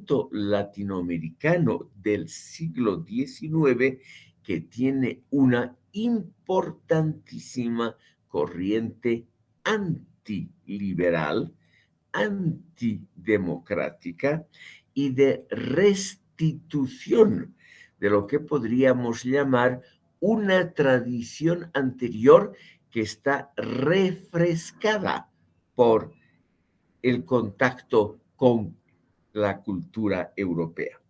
pensamiento latinoamericano del siglo XIX, que tiene una importantísima corriente antiliberal, antidemocrática y de restitución de lo que podríamos llamar una tradición anterior que está refrescada por el contacto con la cultura europea.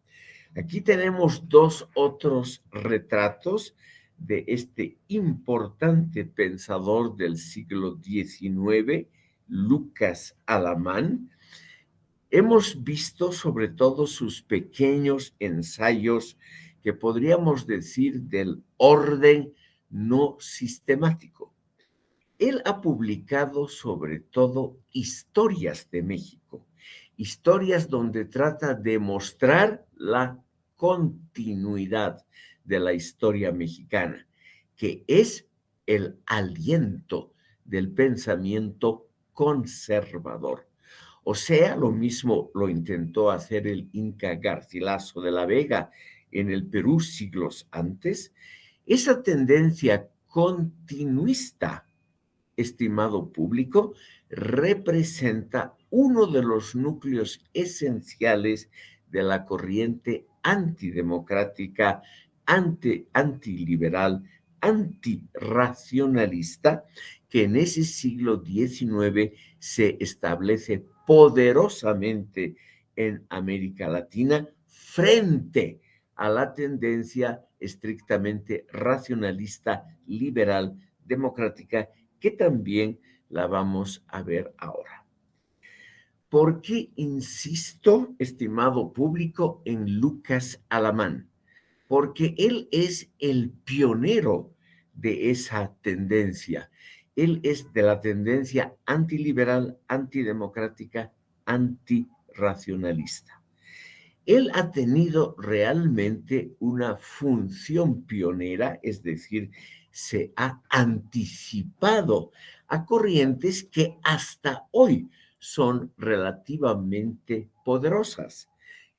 Aquí tenemos dos otros retratos de este importante pensador del siglo XIX, Lucas Alamán. Hemos visto sobre todo sus pequeños ensayos que podríamos decir del orden no sistemático. Él ha publicado sobre todo historias de México, historias donde trata de mostrar la continuidad de la historia mexicana, que es el aliento del pensamiento conservador. O sea, lo mismo lo intentó hacer el Inca Garcilaso de la Vega en el Perú siglos antes. Esa tendencia continuista, estimado público, representa uno de los núcleos esenciales de la corriente antidemocrática, antiliberal, antirracionalista, que en ese siglo XIX se establece poderosamente en América Latina frente a la tendencia estrictamente racionalista, liberal, democrática, que también la vamos a ver ahora. ¿Por qué insisto, estimado público, en Lucas Alamán? Porque él es el pionero de esa tendencia. Él es de la tendencia antiliberal, antidemocrática, antirracionalista. Él ha tenido realmente una función pionera, es decir, se ha anticipado a corrientes que hasta hoy son relativamente poderosas.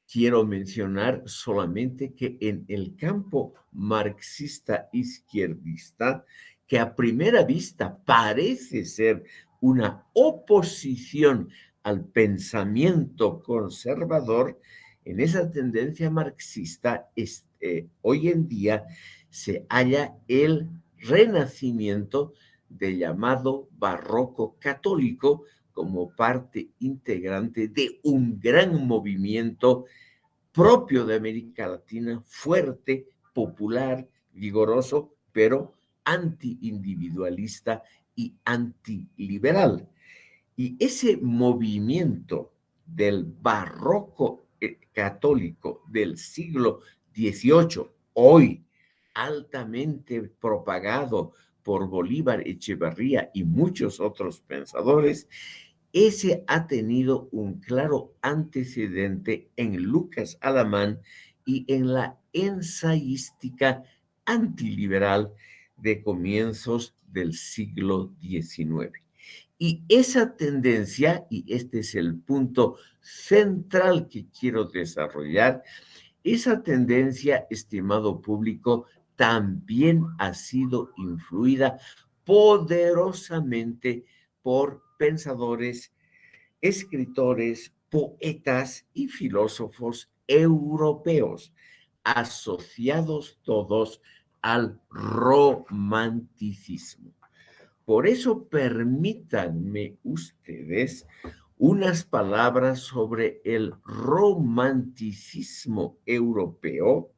Quiero mencionar solamente que en el campo marxista izquierdista, que a primera vista parece ser una oposición al pensamiento conservador, en esa tendencia marxista hoy en día se halla el renacimiento del llamado barroco católico como parte integrante de un gran movimiento propio de América Latina, fuerte, popular, vigoroso, pero antiindividualista y antiliberal. Y ese movimiento del barroco católico del siglo XVIII, hoy altamente propagado por Bolívar Echeverría y muchos otros pensadores, ese ha tenido un claro antecedente en Lucas Alamán y en la ensayística antiliberal de comienzos del siglo XIX. Y esa tendencia, y este es el punto central que quiero desarrollar, esa tendencia, estimado público, también ha sido influida poderosamente por pensadores, escritores, poetas y filósofos europeos, asociados todos al romanticismo. Por eso permítanme ustedes unas palabras sobre el romanticismo europeo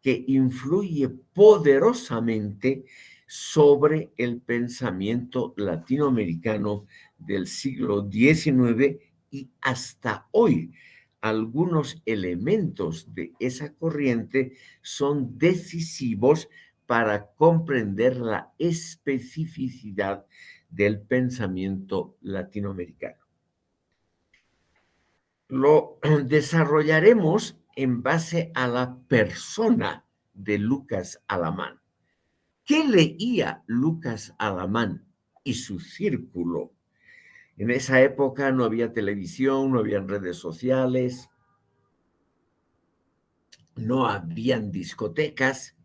que influye poderosamente sobre el pensamiento latinoamericano del siglo XIX y hasta hoy. Algunos elementos de esa corriente son decisivos para comprender la especificidad del pensamiento latinoamericano. Lo desarrollaremos en base a la persona de Lucas Alamán. ¿Qué leía Lucas Alamán y su círculo? En esa época no había televisión, no había redes sociales, no habían discotecas,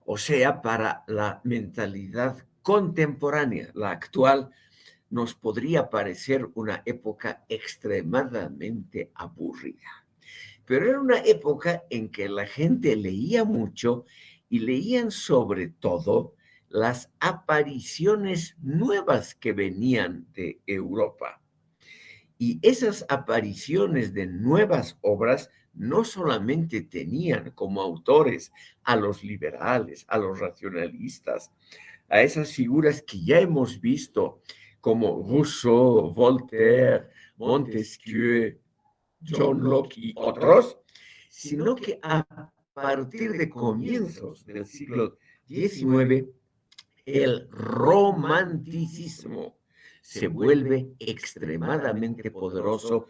o sea, para la mentalidad contemporánea, la actual, nos podría parecer una época extremadamente aburrida. Pero era una época en que la gente leía mucho y leían sobre todo las apariciones nuevas que venían de Europa. Y esas apariciones de nuevas obras no solamente tenían como autores a los liberales, a los racionalistas, a esas figuras que ya hemos visto como Rousseau, Voltaire, Montesquieu, John Locke y otros, sino que a partir de comienzos del siglo XIX, el romanticismo se vuelve extremadamente poderoso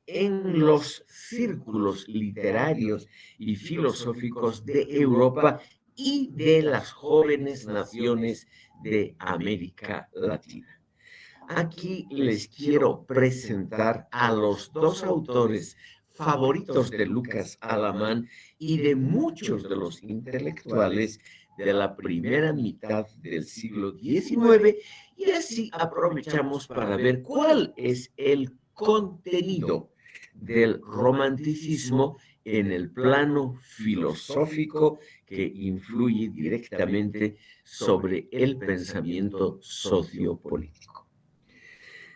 en los círculos literarios y filosóficos de Europa y de las jóvenes naciones de América Latina. Aquí les quiero presentar a los dos autores favoritos de Lucas Alamán y de muchos de los intelectuales de la primera mitad del siglo XIX, y así aprovechamos para ver cuál es el contenido del romanticismo en el plano filosófico que influye directamente sobre el pensamiento sociopolítico.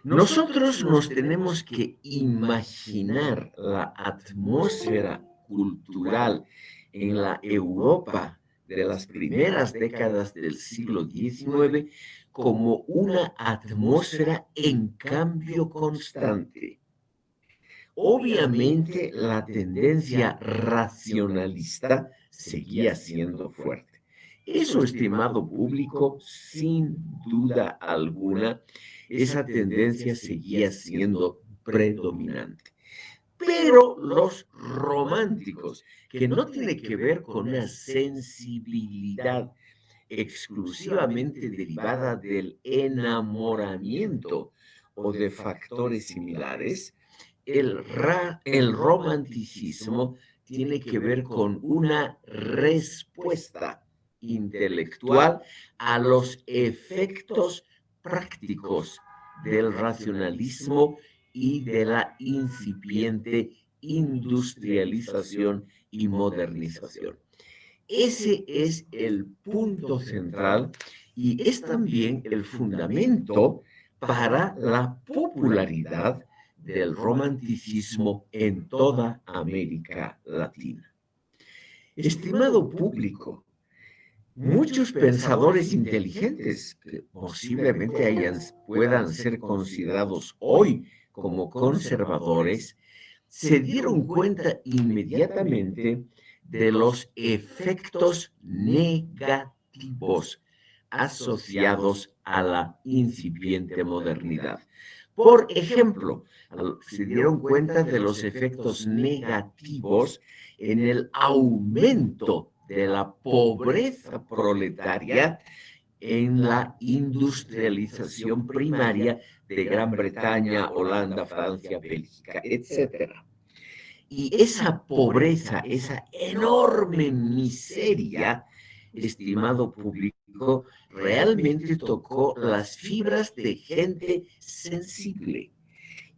Nosotros nos tenemos que imaginar la atmósfera cultural en la Europa de las primeras décadas del siglo XIX como una atmósfera en cambio constante. Obviamente la tendencia racionalista seguía siendo fuerte. Eso, estimado público, sin duda alguna, esa tendencia seguía siendo predominante. Pero los románticos, que no tiene que ver con una sensibilidad exclusivamente derivada del enamoramiento o de factores similares, el romanticismo tiene que ver con una respuesta intelectual a los efectos prácticos del racionalismo y de la incipiente industrialización y modernización. Ese es el punto central y es también el fundamento para la popularidad del romanticismo en toda América Latina. Estimado público, muchos pensadores inteligentes que posiblemente puedan ser considerados hoy como conservadores, se dieron cuenta inmediatamente de los efectos negativos asociados a la incipiente modernidad. Por ejemplo, se dieron cuenta de los efectos negativos en el aumento de la pobreza proletaria en la industrialización primaria de Gran Bretaña, Holanda, Francia, Bélgica, etcétera. Y esa pobreza, esa enorme miseria, estimado público, realmente tocó las fibras de gente sensible.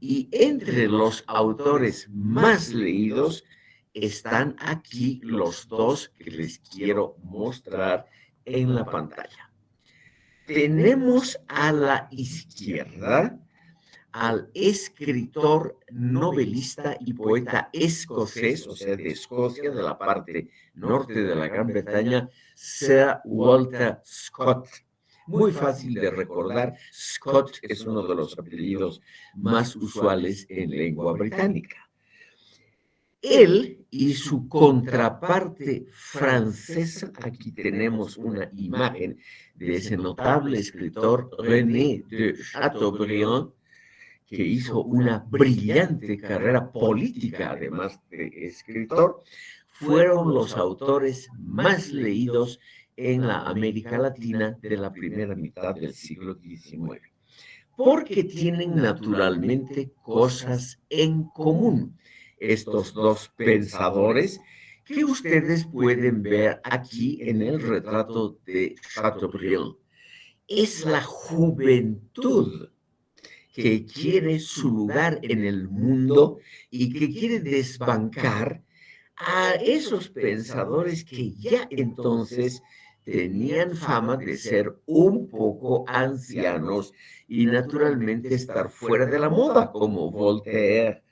Y entre los autores más leídos están aquí los dos que les quiero mostrar en la pantalla. Tenemos a la izquierda al escritor, novelista y poeta escocés, o sea, de Escocia, de la parte norte de la Gran Bretaña, Sir Walter Scott. Muy fácil de recordar, Scott es uno de los apellidos más usuales en lengua británica. Él y su contraparte francesa, aquí tenemos una imagen de ese notable escritor René de Chateaubriand, que hizo una brillante carrera política, además de escritor, fueron los autores más leídos en la América Latina de la primera mitad del siglo XIX, porque tienen naturalmente cosas en común estos dos pensadores que ustedes pueden ver aquí en el retrato de Chateaubriand. Es la juventud que quiere su lugar en el mundo y que quiere desbancar a esos pensadores que ya entonces tenían fama de ser un poco ancianos y naturalmente estar fuera de la moda, como Voltaire,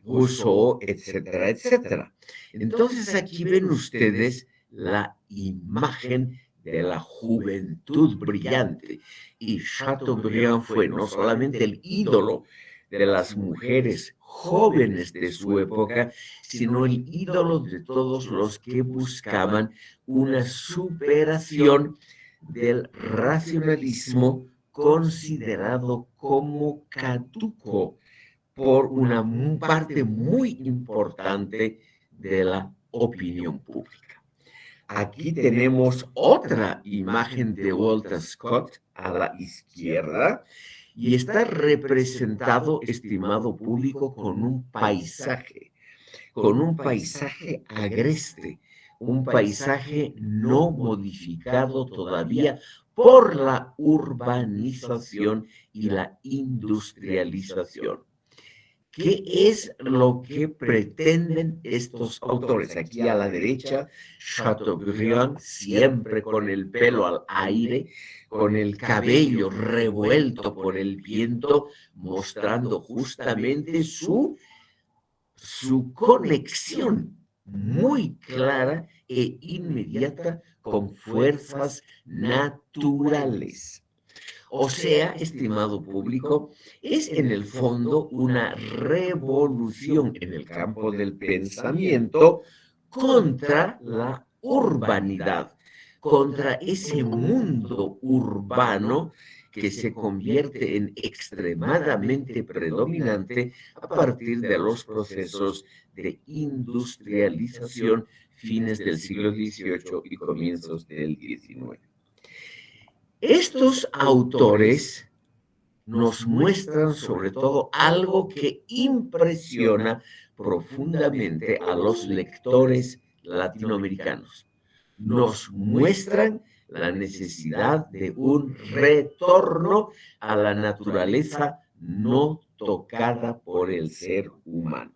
Rousseau, etcétera, etcétera. Entonces aquí ven ustedes la imagen de la juventud brillante. Y Chateaubriand fue no solamente el ídolo de las mujeres jóvenes de su época, sino el ídolo de todos los que buscaban una superación del racionalismo considerado como caduco por una parte muy importante de la opinión pública. Aquí tenemos otra imagen de Walter Scott a la izquierda y está representado, estimado público, con un paisaje agreste, un paisaje no modificado todavía por la urbanización y la industrialización. ¿Qué es lo que pretenden estos autores? Aquí a la derecha, Chateaubriand, siempre con el pelo al aire, con el cabello revuelto por el viento, mostrando justamente su conexión muy clara e inmediata con fuerzas naturales. O sea, estimado público, es en el fondo una revolución en el campo del pensamiento contra la urbanidad, contra ese mundo urbano que se convierte en extremadamente predominante a partir de los procesos de industrialización fines del siglo XVIII y comienzos del XIX. Estos autores nos muestran sobre todo algo que impresiona profundamente a los lectores latinoamericanos. Nos muestran la necesidad de un retorno a la naturaleza no tocada por el ser humano.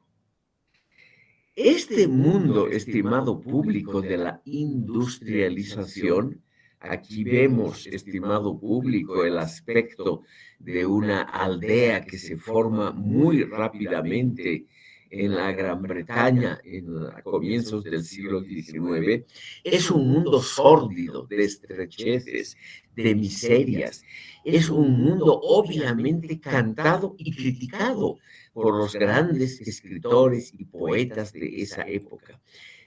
Este mundo, estimado público, de la industrialización, aquí vemos, estimado público, el aspecto de una aldea que se forma muy rápidamente en la Gran Bretaña en comienzos del siglo XIX. Es un mundo sórdido de estrecheces, de miserias. Es un mundo obviamente cantado y criticado por los grandes escritores y poetas de esa época.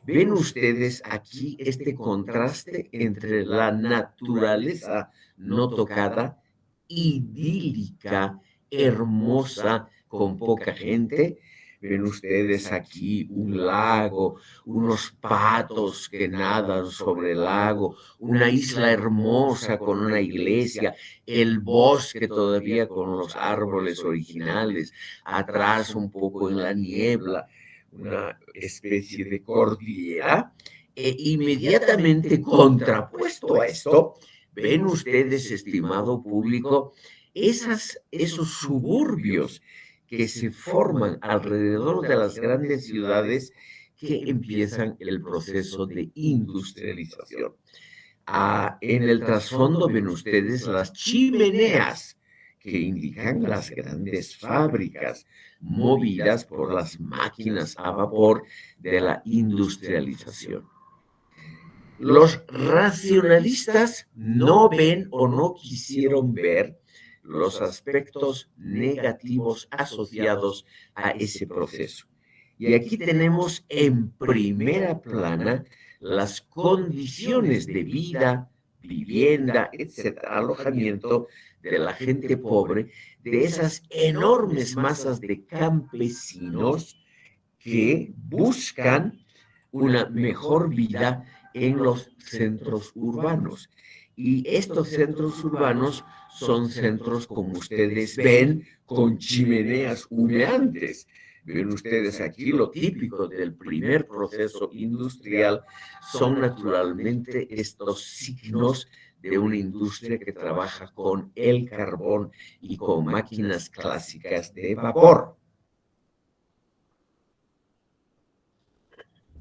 ¿Ven ustedes aquí este contraste entre la naturaleza no tocada, idílica, hermosa, con poca gente? Ven ustedes aquí un lago, unos patos que nadan sobre el lago, una isla hermosa con una iglesia, el bosque todavía con los árboles originales, atrás un poco en la niebla, una especie de cordillera, e inmediatamente contrapuesto a esto, ven ustedes, estimado público, esos suburbios que se forman alrededor de las grandes ciudades que empiezan el proceso de industrialización. En el trasfondo ven ustedes las chimeneas que indican las grandes fábricas movidas por las máquinas a vapor de la industrialización. Los racionalistas no ven o no quisieron ver los aspectos negativos asociados a ese proceso. Y aquí tenemos en primera plana las condiciones de vida, vivienda, etcétera, alojamiento de la gente pobre, de esas enormes masas de campesinos que buscan una mejor vida en los centros urbanos. Y estos centros urbanos son centros, como ustedes ven, con chimeneas humeantes. Ven ustedes aquí lo típico del primer proceso industrial son naturalmente estos signos de una industria que trabaja con el carbón y con máquinas clásicas de vapor.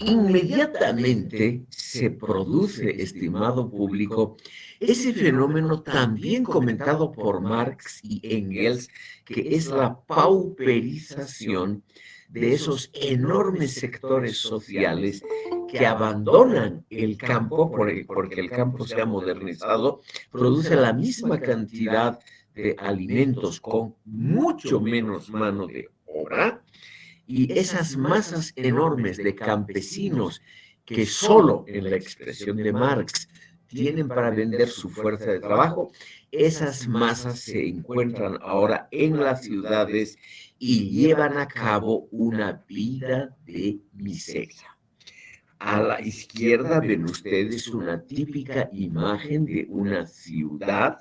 Inmediatamente se produce, estimado público, ese fenómeno también comentado por Marx y Engels, que es la pauperización de esos enormes sectores sociales que abandonan el campo porque el campo se ha modernizado, produce la misma cantidad de alimentos con mucho menos mano de obra, y esas masas enormes de campesinos que solo en la expresión de Marx tienen para vender su fuerza de trabajo, esas masas se encuentran ahora en las ciudades y llevan a cabo una vida de miseria. A la izquierda ven ustedes una típica imagen de una ciudad.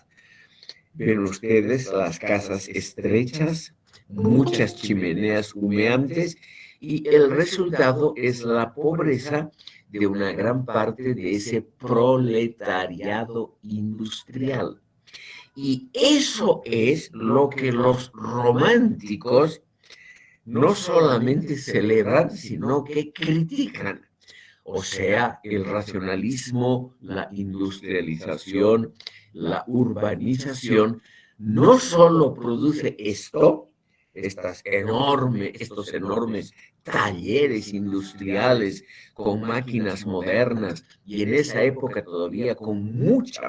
Ven ustedes las casas estrechas, muchas chimeneas humeantes, y el resultado es la pobreza de una gran parte de ese proletariado industrial. Y eso es lo que los románticos no solamente celebran, sino que critican. O sea, el racionalismo, la industrialización, la urbanización, no solo produce estos enormes talleres industriales con máquinas modernas y en esa época todavía con mucha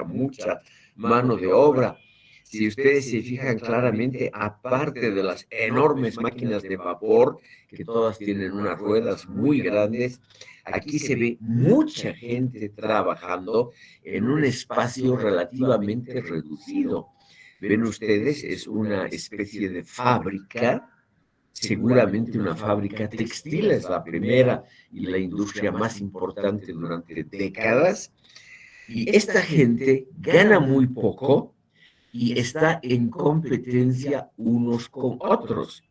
mano de obra. Si ustedes se fijan claramente, aparte de las enormes máquinas de vapor, que todas tienen unas ruedas muy grandes, aquí se ve mucha gente trabajando en un espacio relativamente reducido. Ven ustedes, es una especie de fábrica, seguramente una fábrica textil, es la primera y la industria más importante durante décadas. Y esta gente gana muy poco y está en competencia unos con otros,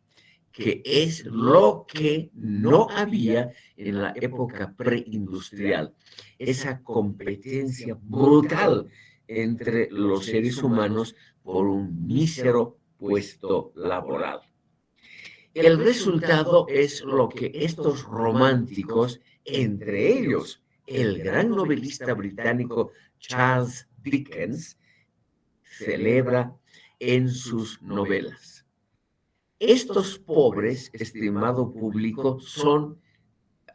que es lo que no había en la época preindustrial, esa competencia brutal entre los seres humanos por un mísero puesto laboral. El resultado es lo que estos románticos, entre ellos el gran novelista británico Charles Dickens, celebra en sus novelas. Estos pobres, estimado público, son,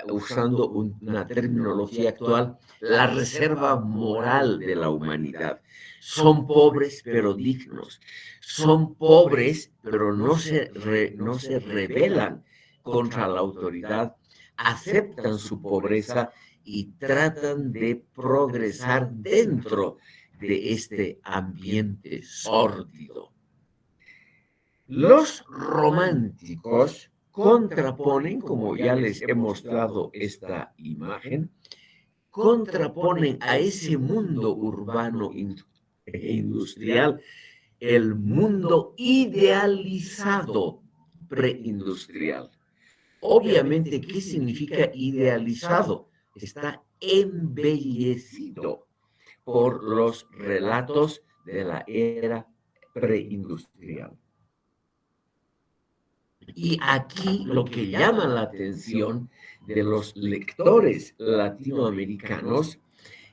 usando una terminología actual, la reserva moral de la humanidad. Son pobres pero dignos. Son pobres pero no se rebelan contra la autoridad, aceptan su pobreza y tratan de progresar dentro de este ambiente sórdido. Los románticos contraponen, como ya les he mostrado esta imagen, contraponen a ese mundo urbano e industrial el mundo idealizado preindustrial. Obviamente, ¿qué significa idealizado? Está embellecido por los relatos de la era preindustrial. Y aquí lo que llama la atención de los lectores latinoamericanos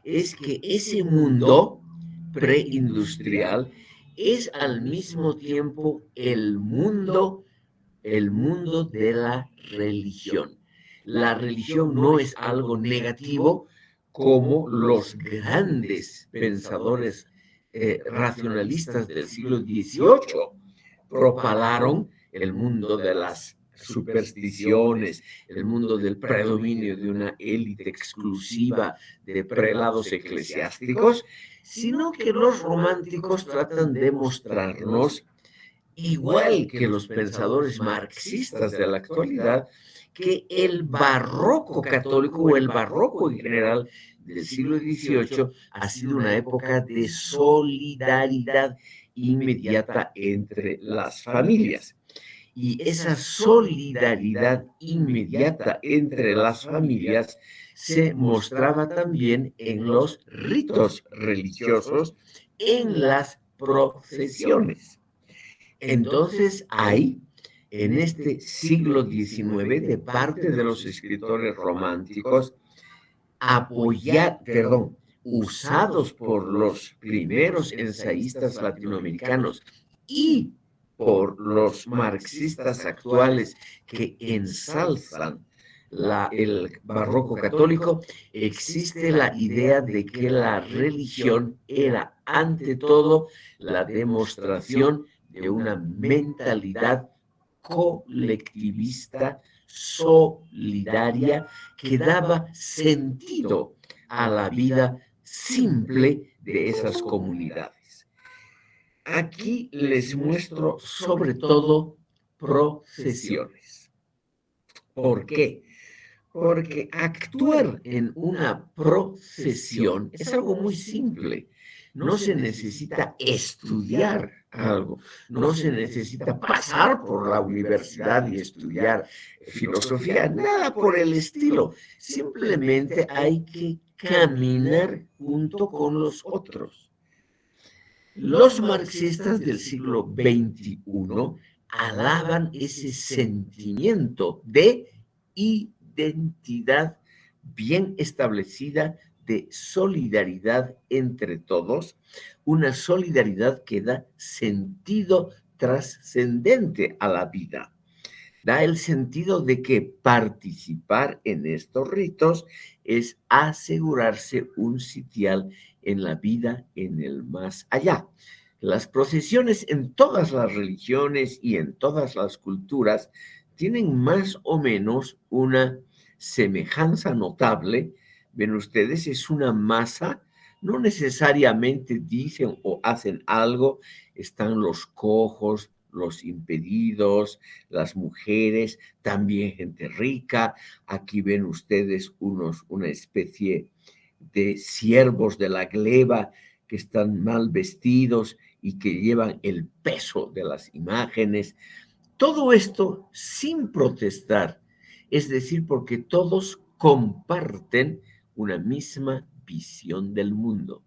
es que ese mundo preindustrial es al mismo tiempo el mundo de la religión. La religión no es algo negativo como los grandes pensadores racionalistas del siglo XVIII propalaron el mundo de las supersticiones, el mundo del predominio de una élite exclusiva de prelados eclesiásticos, sino que los románticos tratan de mostrarnos, igual que los pensadores marxistas de la actualidad, que el barroco católico o el barroco en general del siglo XVIII ha sido una época de solidaridad inmediata entre las familias. Y esa solidaridad inmediata entre las familias se mostraba también en los ritos religiosos, en las procesiones. Entonces hay en este siglo XIX, de parte de los escritores románticos, usados por los primeros ensayistas latinoamericanos y por los marxistas actuales que ensalzan el barroco católico, existe la idea de que la religión era ante todo la demostración de una mentalidad colectivista, solidaria, que daba sentido a la vida simple de esas comunidades. Aquí les muestro sobre todo procesiones. ¿Por qué? Porque actuar en una procesión es algo muy simple. No se necesita estudiar algo, no se necesita pasar por la universidad y estudiar filosofía, nada por el estilo. Simplemente hay que caminar junto con los otros. Los marxistas del siglo XXI alaban ese sentimiento de identidad bien establecida, de solidaridad entre todos, una solidaridad que da sentido trascendente a la vida. Da el sentido de que participar en estos ritos es asegurarse un sitial en la vida en el más allá. Las procesiones en todas las religiones y en todas las culturas tienen más o menos una semejanza notable. Ven ustedes, es una masa, no necesariamente dicen o hacen algo, están los cojos, los impedidos, las mujeres, también gente rica. Aquí ven ustedes una especie de siervos de la gleba que están mal vestidos y que llevan el peso de las imágenes. Todo esto sin protestar, es decir, porque todos comparten una misma visión del mundo.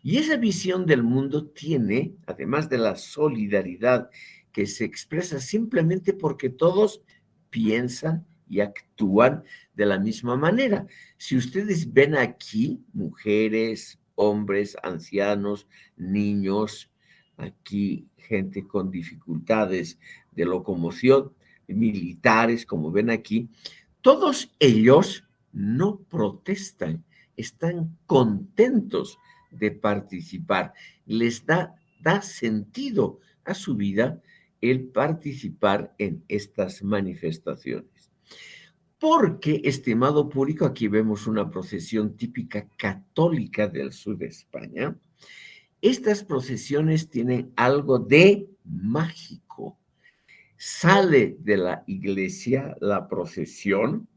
Y esa visión del mundo tiene, además de la solidaridad que se expresa simplemente porque todos piensan y actúan de la misma manera. Si ustedes ven aquí mujeres, hombres, ancianos, niños, aquí gente con dificultades de locomoción, militares, como ven aquí, todos ellos no protestan, están contentos de participar. Les da sentido a su vida el participar en estas manifestaciones. Porque, estimado público, aquí vemos una procesión típica católica del sur de España. Estas procesiones tienen algo de mágico. Sale de la iglesia la procesión,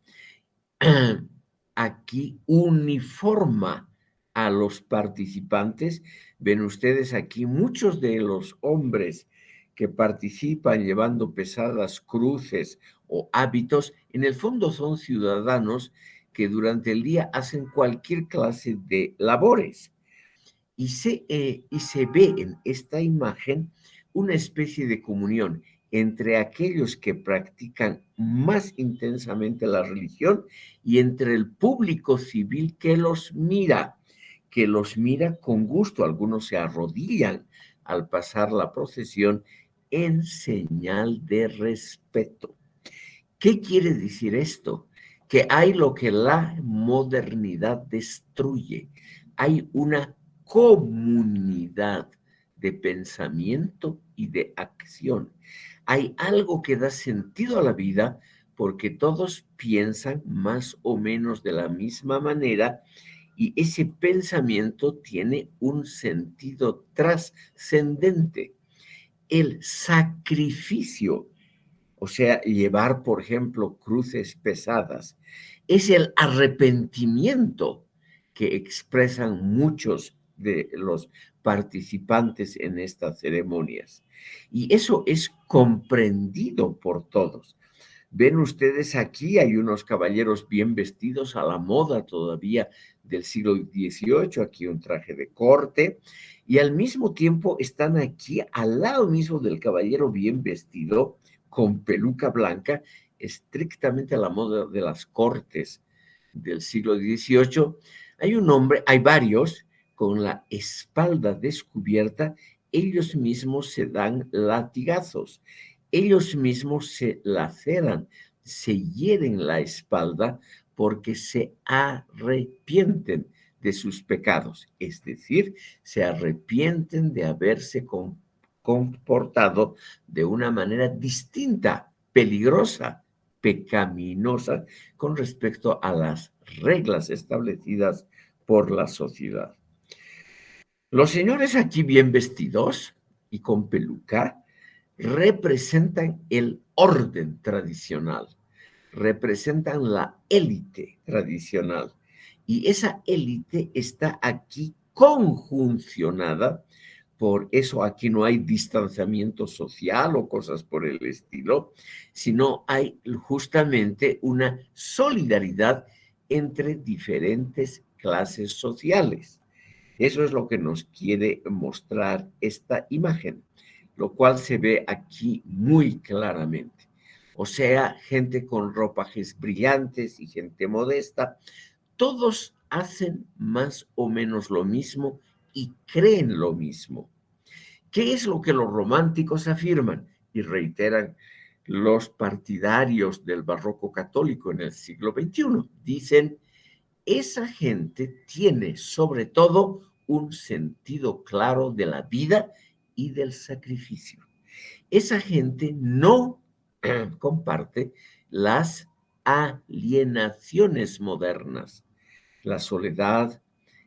aquí uniforma a los participantes. Ven ustedes aquí muchos de los hombres que participan llevando pesadas cruces o hábitos, en el fondo son ciudadanos que durante el día hacen cualquier clase de labores. Y se ve en esta imagen una especie de comunión entre aquellos que practican más intensamente la religión y entre el público civil que los mira con gusto. Algunos se arrodillan al pasar la procesión en señal de respeto. ¿Qué quiere decir esto? Que hay lo que la modernidad destruye. Hay una comunidad de pensamiento y de acción. Hay algo que da sentido a la vida porque todos piensan más o menos de la misma manera y ese pensamiento tiene un sentido trascendente. El sacrificio, o sea, llevar, por ejemplo, cruces pesadas, es el arrepentimiento que expresan muchos de los participantes en estas ceremonias. Y eso es comprendido por todos. Ven ustedes aquí, hay unos caballeros bien vestidos a la moda todavía del siglo XVIII, aquí un traje de corte, y al mismo tiempo están aquí al lado mismo del caballero bien vestido, con peluca blanca, estrictamente a la moda de las cortes del siglo XVIII. Hay un hombre, hay varios, con la espalda descubierta, ellos mismos se dan latigazos, ellos mismos se laceran, se hieren la espalda porque se arrepienten de sus pecados, es decir, se arrepienten de haberse comportado de una manera distinta, peligrosa, pecaminosa con respecto a las reglas establecidas por la sociedad. Los señores aquí bien vestidos y con peluca representan el orden tradicional, representan la élite tradicional. Y esa élite está aquí conjuncionada, por eso aquí no hay distanciamiento social o cosas por el estilo, sino hay justamente una solidaridad entre diferentes clases sociales. Eso es lo que nos quiere mostrar esta imagen, lo cual se ve aquí muy claramente. O sea, gente con ropajes brillantes y gente modesta, todos hacen más o menos lo mismo y creen lo mismo. ¿Qué es lo que los románticos afirman y reiteran los partidarios del barroco católico en el siglo XXI? Dicen, esa gente tiene sobre todo un sentido claro de la vida y del sacrificio. Esa gente no comparte las alienaciones modernas, la soledad,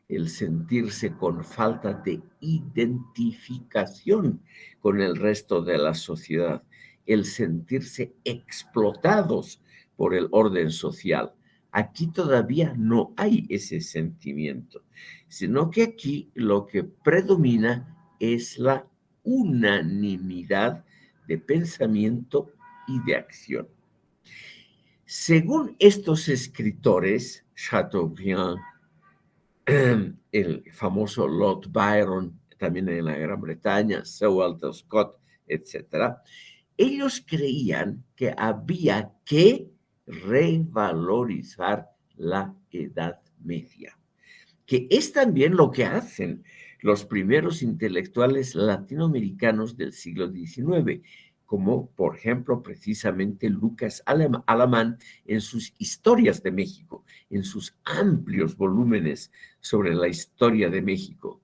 el sentirse con falta de identificación con el resto de la sociedad, el sentirse explotados por el orden social. Aquí todavía no hay ese sentimiento, sino que aquí lo que predomina es la unanimidad de pensamiento y de acción. Según estos escritores, Chateaubriand, el famoso Lord Byron, también en la Gran Bretaña, Sir Walter Scott, etc., ellos creían que había que revalorizar la Edad Media, que es también lo que hacen los primeros intelectuales latinoamericanos del siglo XIX, como por ejemplo precisamente Lucas Alamán en sus Historias de México, en sus amplios volúmenes sobre la historia de México.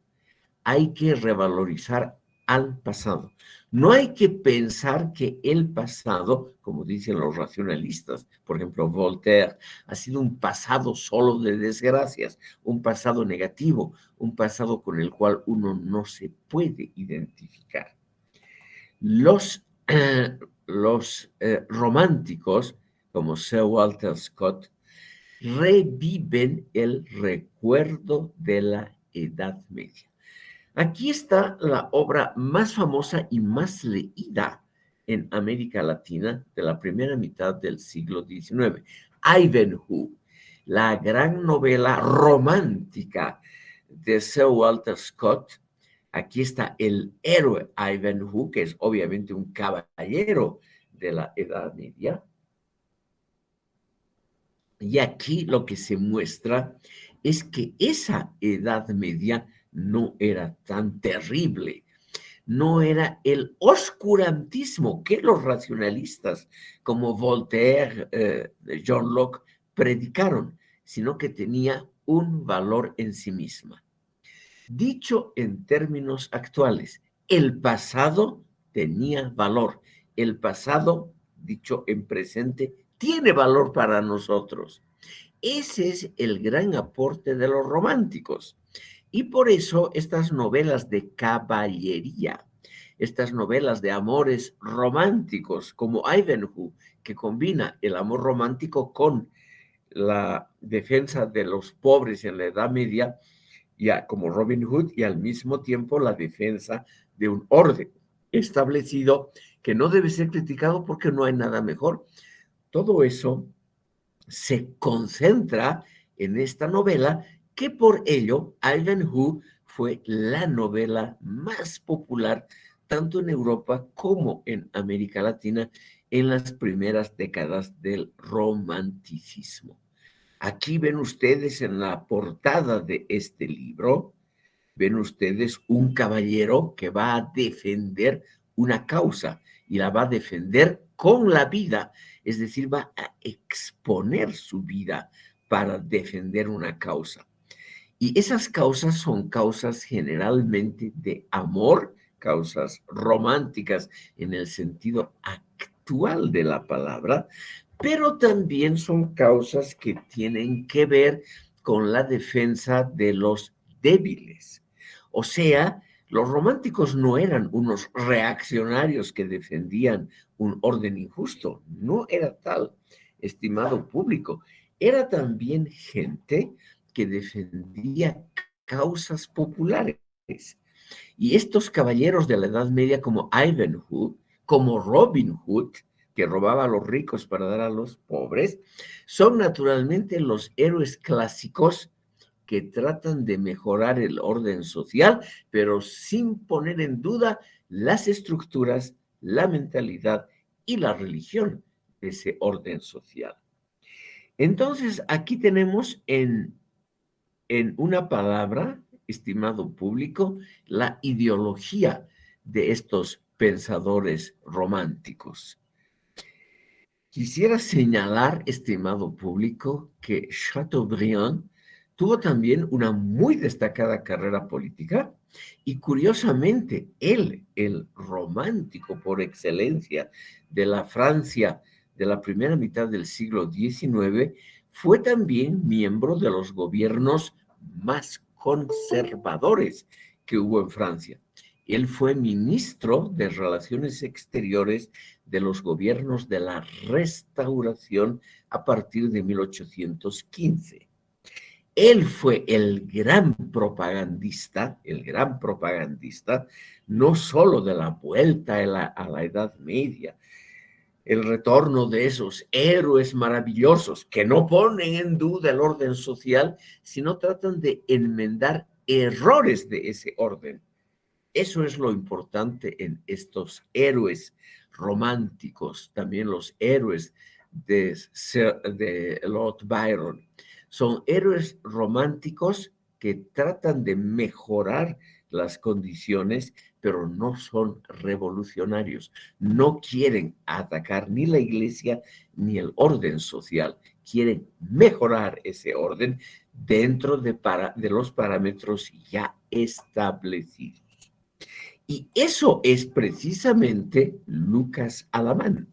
Hay que revalorizar al pasado. No hay que pensar que el pasado, como dicen los racionalistas, por ejemplo, Voltaire, ha sido un pasado solo de desgracias, un pasado negativo, un pasado con el cual uno no se puede identificar. Los, románticos, como Sir Walter Scott, reviven el recuerdo de la Edad Media. Aquí está la obra más famosa y más leída en América Latina de la primera mitad del siglo XIX, Ivanhoe, la gran novela romántica de Sir Walter Scott. Aquí está el héroe Ivanhoe, que es obviamente un caballero de la Edad Media. Y aquí lo que se muestra es que esa Edad Media no era tan terrible, no era el oscurantismo que los racionalistas como Voltaire, John Locke predicaron, sino que tenía un valor en sí misma. Dicho en términos actuales, el pasado tenía valor, el pasado, dicho en presente, tiene valor para nosotros. Ese es el gran aporte de los románticos. Y por eso estas novelas de caballería, estas novelas de amores románticos como Ivanhoe, que combina el amor romántico con la defensa de los pobres en la Edad Media, ya como Robin Hood, y al mismo tiempo la defensa de un orden establecido que no debe ser criticado porque no hay nada mejor. Todo eso se concentra en esta novela, que por ello Ivanhoe fue la novela más popular tanto en Europa como en América Latina en las primeras décadas del romanticismo. Aquí ven ustedes en la portada de este libro, ven ustedes un caballero que va a defender una causa y la va a defender con la vida, es decir, va a exponer su vida para defender una causa. Y esas causas son causas generalmente de amor, causas románticas en el sentido actual de la palabra, pero también son causas que tienen que ver con la defensa de los débiles. O sea, los románticos no eran unos reaccionarios que defendían un orden injusto, no era tal, estimado público, era también gente que defendía causas populares. Y estos caballeros de la Edad Media como Ivanhoe, como Robin Hood, que robaba a los ricos para dar a los pobres, son naturalmente los héroes clásicos que tratan de mejorar el orden social, pero sin poner en duda las estructuras, la mentalidad y la religión de ese orden social. Entonces, aquí tenemos en una palabra, estimado público, la ideología de estos pensadores románticos. Quisiera señalar, estimado público, que Chateaubriand tuvo también una muy destacada carrera política y curiosamente él, el romántico por excelencia de la Francia de la primera mitad del siglo XIX, fue también miembro de los gobiernos más conservadores que hubo en Francia. Él fue ministro de Relaciones Exteriores de los gobiernos de la Restauración a partir de 1815. Él fue el gran propagandista, no solo de la vuelta a la Edad Media, el retorno de esos héroes maravillosos que no ponen en duda el orden social, sino tratan de enmendar errores de ese orden. Eso es lo importante en estos héroes románticos, también los héroes de Lord Byron. Son héroes románticos que tratan de mejorar las condiciones, pero no son revolucionarios. No quieren atacar ni la iglesia ni el orden social. Quieren mejorar ese orden dentro de los parámetros ya establecidos. Y eso es precisamente Lucas Alamán.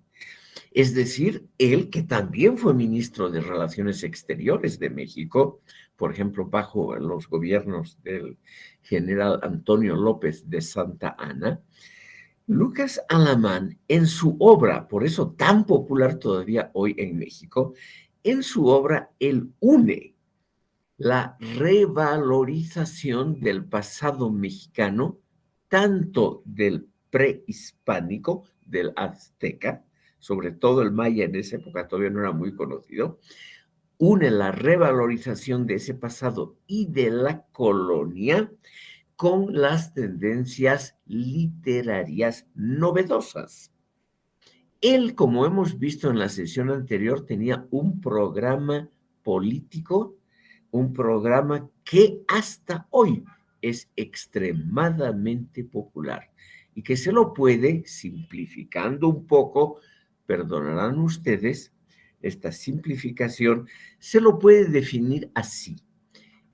Es decir, él que también fue ministro de Relaciones Exteriores de México, por ejemplo, bajo los gobiernos del general Antonio López de Santa Anna, Lucas Alamán en su obra, por eso tan popular todavía hoy en México, en su obra él une la revalorización del pasado mexicano, tanto del prehispánico, del azteca, sobre todo el maya en esa época todavía no era muy conocido, une la revalorización de ese pasado y de la colonia con las tendencias literarias novedosas. Él, como hemos visto en la sesión anterior, tenía un programa político, un programa que hasta hoy es extremadamente popular y que se lo puede, simplificando un poco, perdonarán ustedes esta simplificación, se lo puede definir así.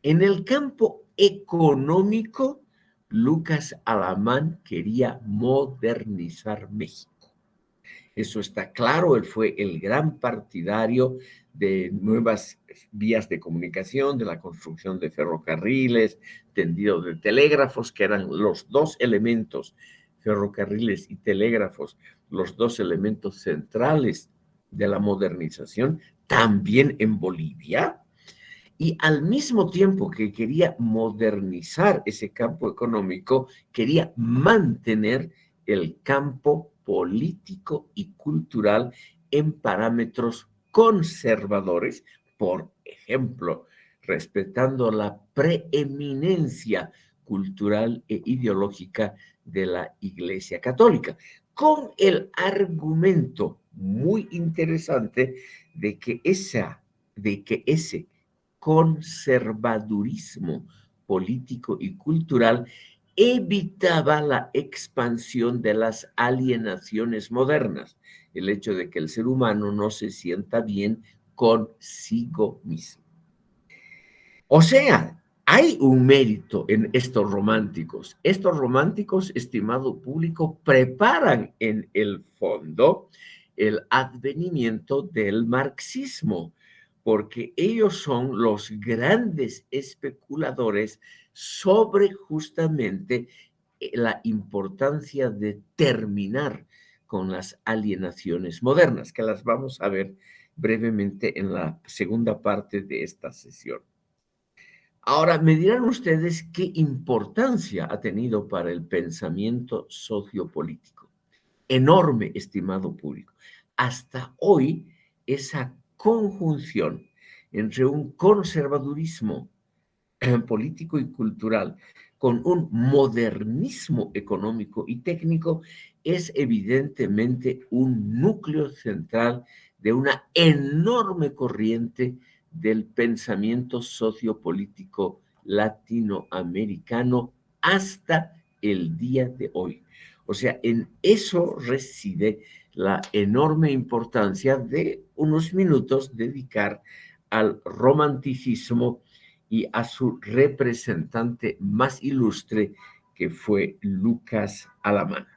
En el campo económico, Lucas Alamán quería modernizar México. Eso está claro, él fue el gran partidario de nuevas vías de comunicación, de la construcción de ferrocarriles, tendido de telégrafos, que eran los dos elementos, ferrocarriles y telégrafos, los dos elementos centrales de la modernización, también en Bolivia. Y al mismo tiempo que quería modernizar ese campo económico, quería mantener el campo político y cultural en parámetros conservadores, por ejemplo, respetando la preeminencia cultural e ideológica de la Iglesia Católica, con el argumento muy interesante de que ese conservadurismo político y cultural evitaba la expansión de las alienaciones modernas, el hecho de que el ser humano no se sienta bien consigo mismo. O sea, hay un mérito en estos románticos. Estos románticos, estimado público, preparan en el fondo el advenimiento del marxismo, porque ellos son los grandes especuladores sobre justamente la importancia de terminar con las alienaciones modernas, que las vamos a ver brevemente en la segunda parte de esta sesión. Ahora, me dirán ustedes qué importancia ha tenido para el pensamiento sociopolítico. Enorme, estimado público. Hasta hoy, esa conjunción entre un conservadurismo político y cultural con un modernismo económico y técnico es evidentemente un núcleo central de una enorme corriente del pensamiento sociopolítico latinoamericano hasta el día de hoy. O sea, en eso reside la enorme importancia de unos minutos dedicar al romanticismo y a su representante más ilustre, que fue Lucas Alamán.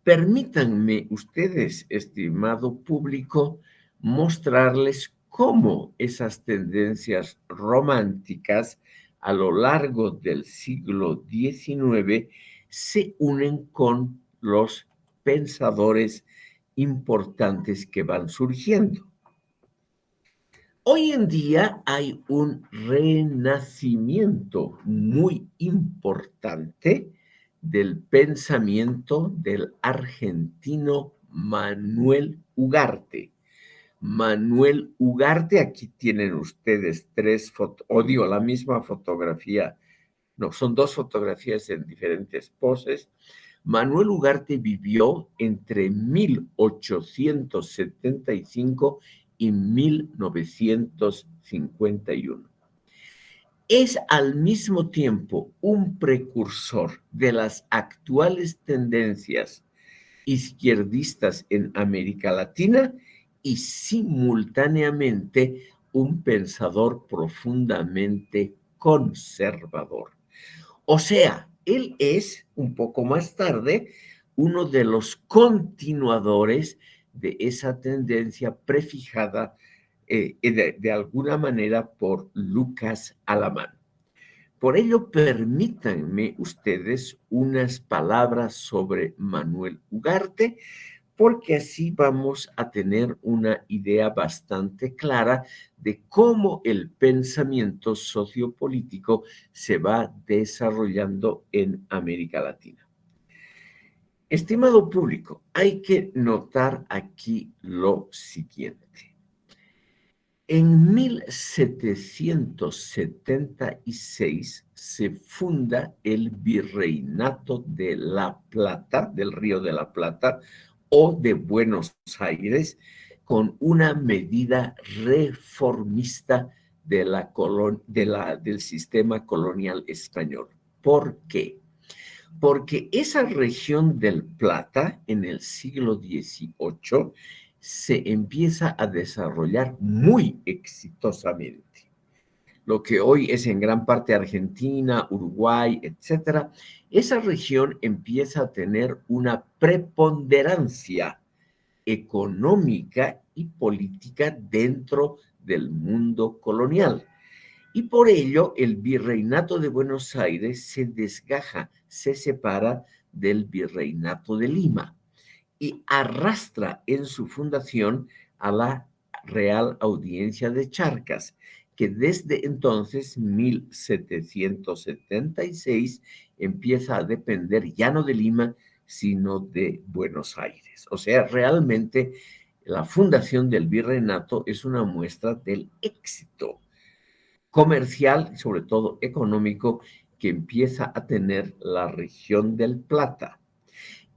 Permítanme ustedes, estimado público, mostrarles cómo esas tendencias románticas a lo largo del siglo XIX se unen con los pensadores importantes que van surgiendo. Hoy en día hay un renacimiento muy importante del pensamiento del argentino Manuel Ugarte. Manuel Ugarte, aquí tienen ustedes tres fotos, o digo, la misma fotografía, no, son dos fotografías en diferentes poses. Manuel Ugarte vivió entre 1875 y 1951. Es al mismo tiempo un precursor de las actuales tendencias izquierdistas en América Latina y simultáneamente un pensador profundamente conservador. O sea, él es, un poco más tarde, uno de los continuadores de esa tendencia prefijada de alguna manera por Lucas Alamán. Por ello, permítanme ustedes unas palabras sobre Manuel Ugarte, porque así vamos a tener una idea bastante clara de cómo el pensamiento sociopolítico se va desarrollando en América Latina. Estimado público, hay que notar aquí lo siguiente. En 1776 se funda el Virreinato de La Plata, del Río de la Plata, o de Buenos Aires, con una medida reformista del sistema colonial español. ¿Por qué? Porque esa región del Plata en el siglo XVIII se empieza a desarrollar muy exitosamente. Lo que hoy es en gran parte Argentina, Uruguay, etcétera, esa región empieza a tener una preponderancia económica y política dentro del mundo colonial. Y por ello el Virreinato de Buenos Aires se desgaja, se separa del Virreinato de Lima y arrastra en su fundación a la Real Audiencia de Charcas, que desde entonces, 1776, empieza a depender ya no de Lima, sino de Buenos Aires. O sea, realmente la fundación del virreinato es una muestra del éxito comercial y sobre todo económico que empieza a tener la región del Plata.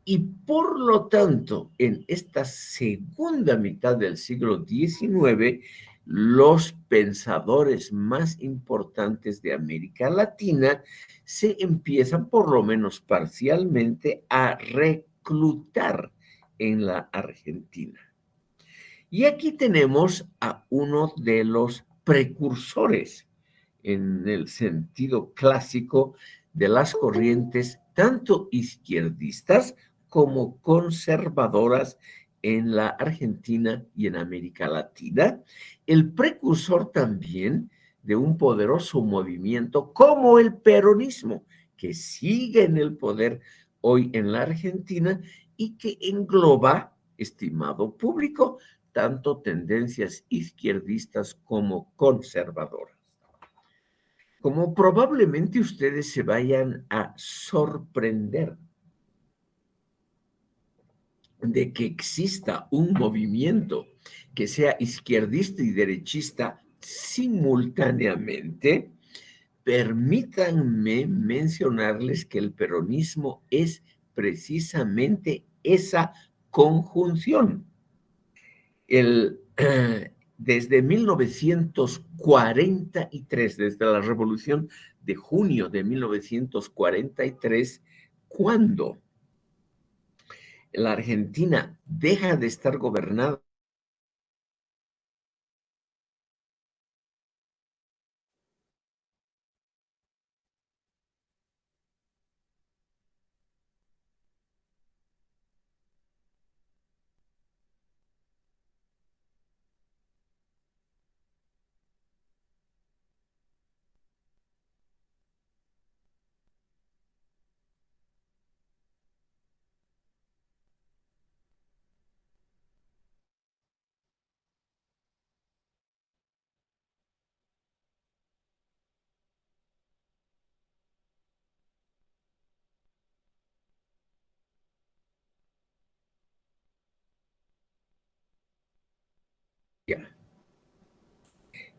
Y por lo tanto, en esta segunda mitad del siglo XIX, los pensadores más importantes de América Latina se empiezan, por lo menos parcialmente, a reclutar en la Argentina. Y aquí tenemos a uno de los precursores en el sentido clásico de las corrientes tanto izquierdistas como conservadoras en la Argentina y en América Latina, el precursor también de un poderoso movimiento como el peronismo, que sigue en el poder hoy en la Argentina y que engloba, estimado público, tanto tendencias izquierdistas como conservadoras. Como probablemente ustedes se vayan a sorprender de que exista un movimiento que sea izquierdista y derechista simultáneamente, permítanme mencionarles que el peronismo es precisamente esa conjunción. Desde 1943, desde la Revolución de junio de 1943, cuando la Argentina deja de estar gobernada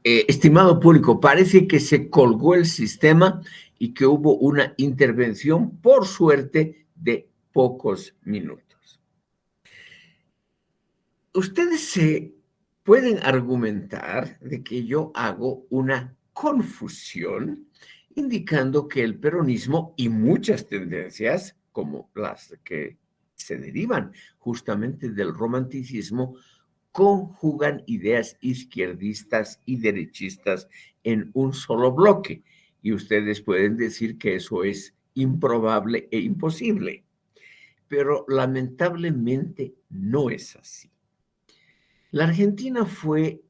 estimado público, parece que se colgó el sistema y que hubo una intervención, por suerte, de pocos minutos. Ustedes se pueden argumentar de que yo hago una confusión indicando que el peronismo y muchas tendencias, como las que se derivan justamente del romanticismo, conjugan ideas izquierdistas y derechistas en un solo bloque. Y ustedes pueden decir que eso es improbable e imposible, pero lamentablemente no es así. La Argentina fue,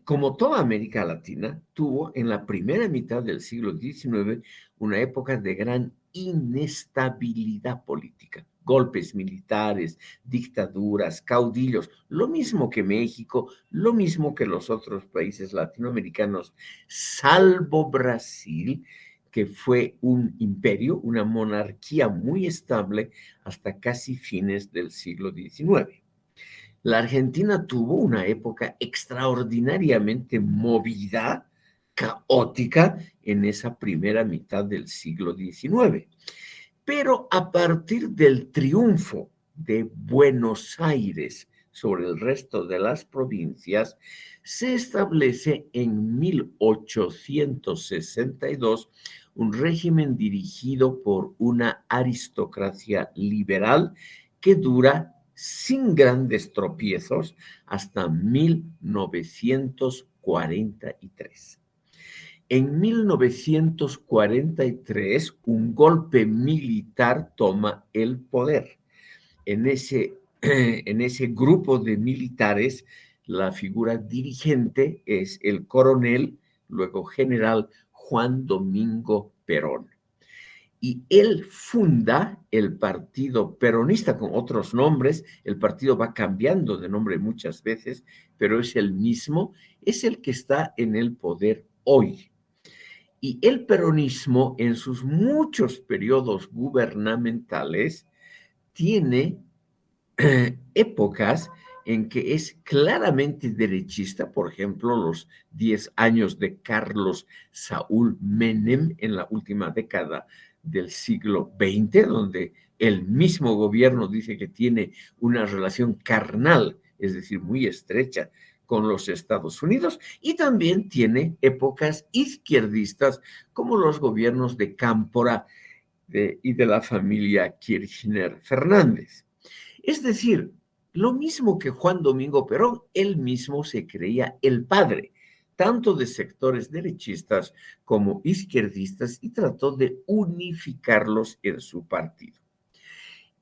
como toda América Latina, tuvo en la primera mitad del siglo XIX una época de gran inestabilidad política, golpes militares, dictaduras, caudillos, lo mismo que México, lo mismo que los otros países latinoamericanos, salvo Brasil, que fue un imperio, una monarquía muy estable hasta casi fines del siglo XIX. La Argentina tuvo una época extraordinariamente movida, caótica, en esa primera mitad del siglo XIX. Pero a partir del triunfo de Buenos Aires sobre el resto de las provincias, se establece en 1862 un régimen dirigido por una aristocracia liberal que dura sin grandes tropiezos hasta 1943. En 1943, un golpe militar toma el poder. En ese grupo de militares, la figura dirigente es el coronel, luego general Juan Domingo Perón. Y él funda el Partido Peronista con otros nombres. El partido va cambiando de nombre muchas veces, pero es el mismo, es el que está en el poder hoy. Y el peronismo, en sus muchos periodos gubernamentales, tiene épocas en que es claramente derechista, por ejemplo, los 10 años de Carlos Saúl Menem en la última década del siglo XX, donde el mismo gobierno dice que tiene una relación carnal, es decir, muy estrecha con los Estados Unidos, y también tiene épocas izquierdistas como los gobiernos de Cámpora y de la familia Kirchner Fernández. Es decir, lo mismo que Juan Domingo Perón, él mismo se creía el padre, tanto de sectores derechistas como izquierdistas, y trató de unificarlos en su partido.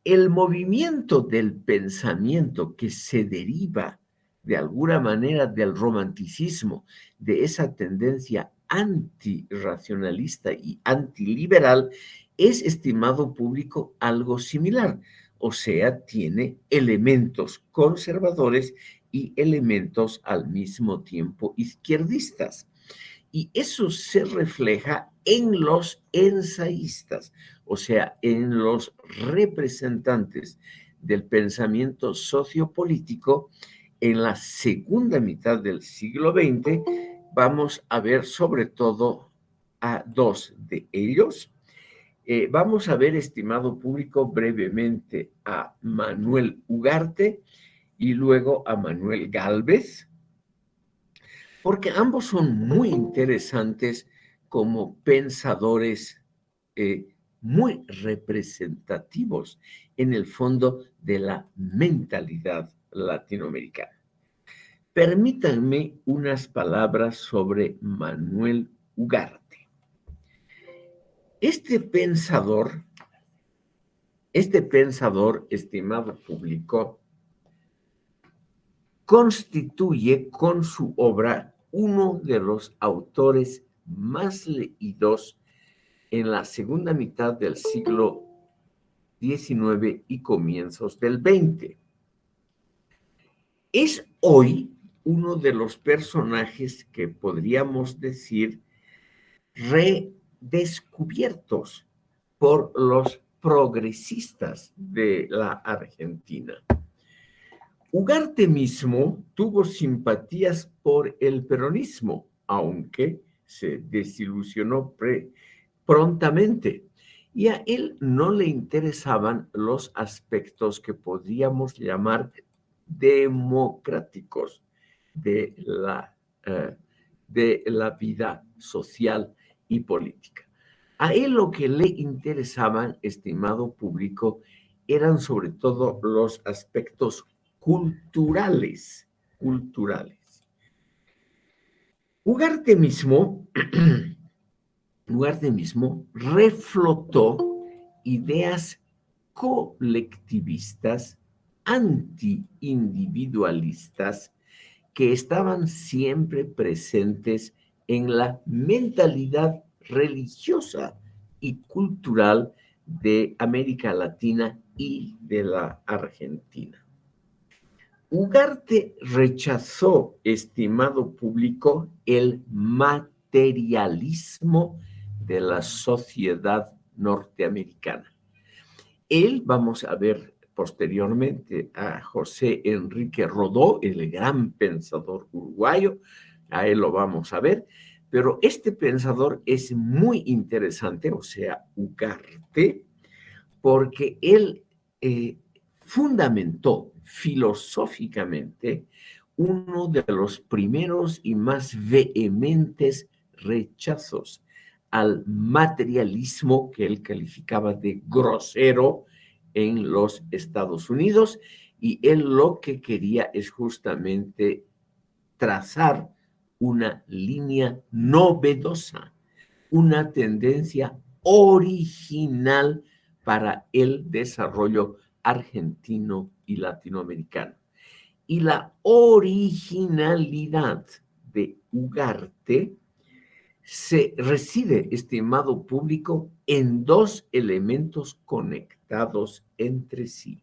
El movimiento del pensamiento que se deriva de alguna manera del romanticismo, de esa tendencia antirracionalista y antiliberal, es, estimado público, algo similar. O sea, tiene elementos conservadores y elementos al mismo tiempo izquierdistas. Y eso se refleja en los ensayistas, o sea, en los representantes del pensamiento sociopolítico. En la segunda mitad del siglo XX vamos a ver sobre todo a dos de ellos. Vamos a ver, estimado público, brevemente a Manuel Ugarte y luego a Manuel Gálvez, porque ambos son muy interesantes como pensadores muy representativos en el fondo de la mentalidad latinoamericana. Permítanme unas palabras sobre Manuel Ugarte. Este pensador, estimado público, constituye con su obra uno de los autores más leídos en la segunda mitad del siglo XIX y comienzos del XX. Es hoy uno de los personajes que podríamos decir redescubiertos por los progresistas de la Argentina. Ugarte mismo tuvo simpatías por el peronismo, aunque se desilusionó prontamente, y a él no le interesaban los aspectos que podríamos llamar democráticos de la vida social y política. A él lo que le interesaban, estimado público, eran sobre todo los aspectos culturales. Ugarte mismo reflotó ideas colectivistas, anti-individualistas, que estaban siempre presentes en la mentalidad religiosa y cultural de América Latina y de la Argentina. Ugarte rechazó, estimado público, el materialismo de la sociedad norteamericana. Él, vamos a ver posteriormente a José Enrique Rodó, el gran pensador uruguayo, a él lo vamos a ver, pero este pensador es muy interesante, o sea, Ugarte, porque él fundamentó filosóficamente uno de los primeros y más vehementes rechazos al materialismo que él calificaba de grosero en los Estados Unidos, y él lo que quería es justamente trazar una línea novedosa, una tendencia original para el desarrollo argentino y latinoamericano. Y la originalidad de Ugarte reside, estimado público, en dos elementos conectados entre sí. En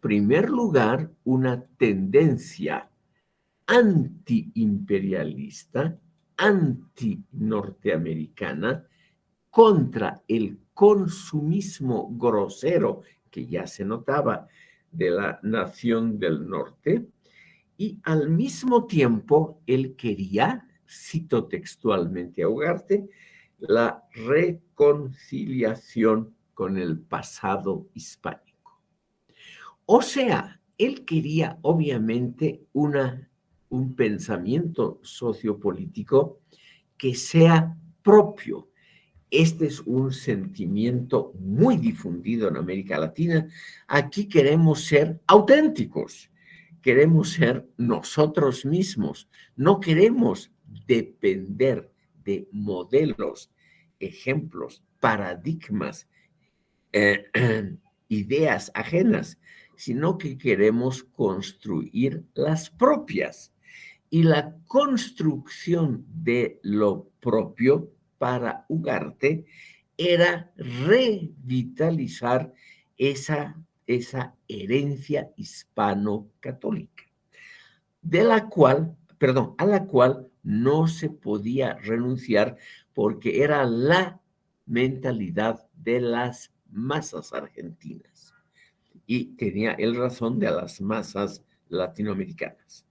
primer lugar, una tendencia antiimperialista, anti-norteamericana, contra el consumismo grosero que ya se notaba de la nación del norte, y al mismo tiempo él quería, cito textualmente a Ugarte, la reconciliación con el pasado hispánico. O sea, él quería obviamente un pensamiento sociopolítico que sea propio. Este es un sentimiento muy difundido en América Latina. Aquí queremos ser auténticos, queremos ser nosotros mismos, no queremos depender de modelos, ejemplos, paradigmas, eh, ideas ajenas, sino que queremos construir las propias. Y la construcción de lo propio para Ugarte era revitalizar esa herencia hispano-católica, a la cual no se podía renunciar porque era la mentalidad de las masas argentinas y tenía el razón de las masas latinoamericanas.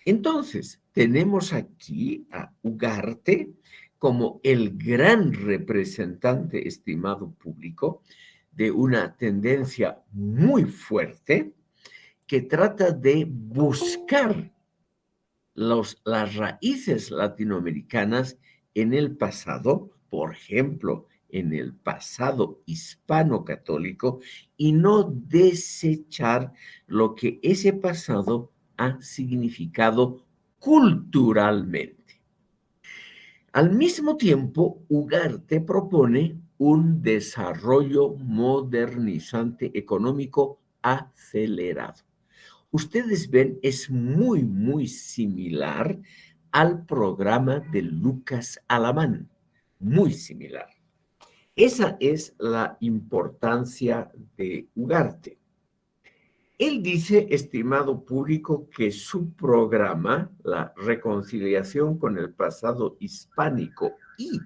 Entonces, tenemos aquí a Ugarte como el gran representante, estimado público, de una tendencia muy fuerte que trata de buscar las raíces latinoamericanas en el pasado, por ejemplo, en el pasado hispano-católico, y no desechar lo que ese pasado ha significado culturalmente. Al mismo tiempo, Ugarte propone un desarrollo modernizante económico acelerado. Ustedes ven, es muy, muy similar al programa de Lucas Alamán, muy similar. Esa es la importancia de Ugarte. Él dice, estimado público, que su programa, la reconciliación con el pasado hispánico y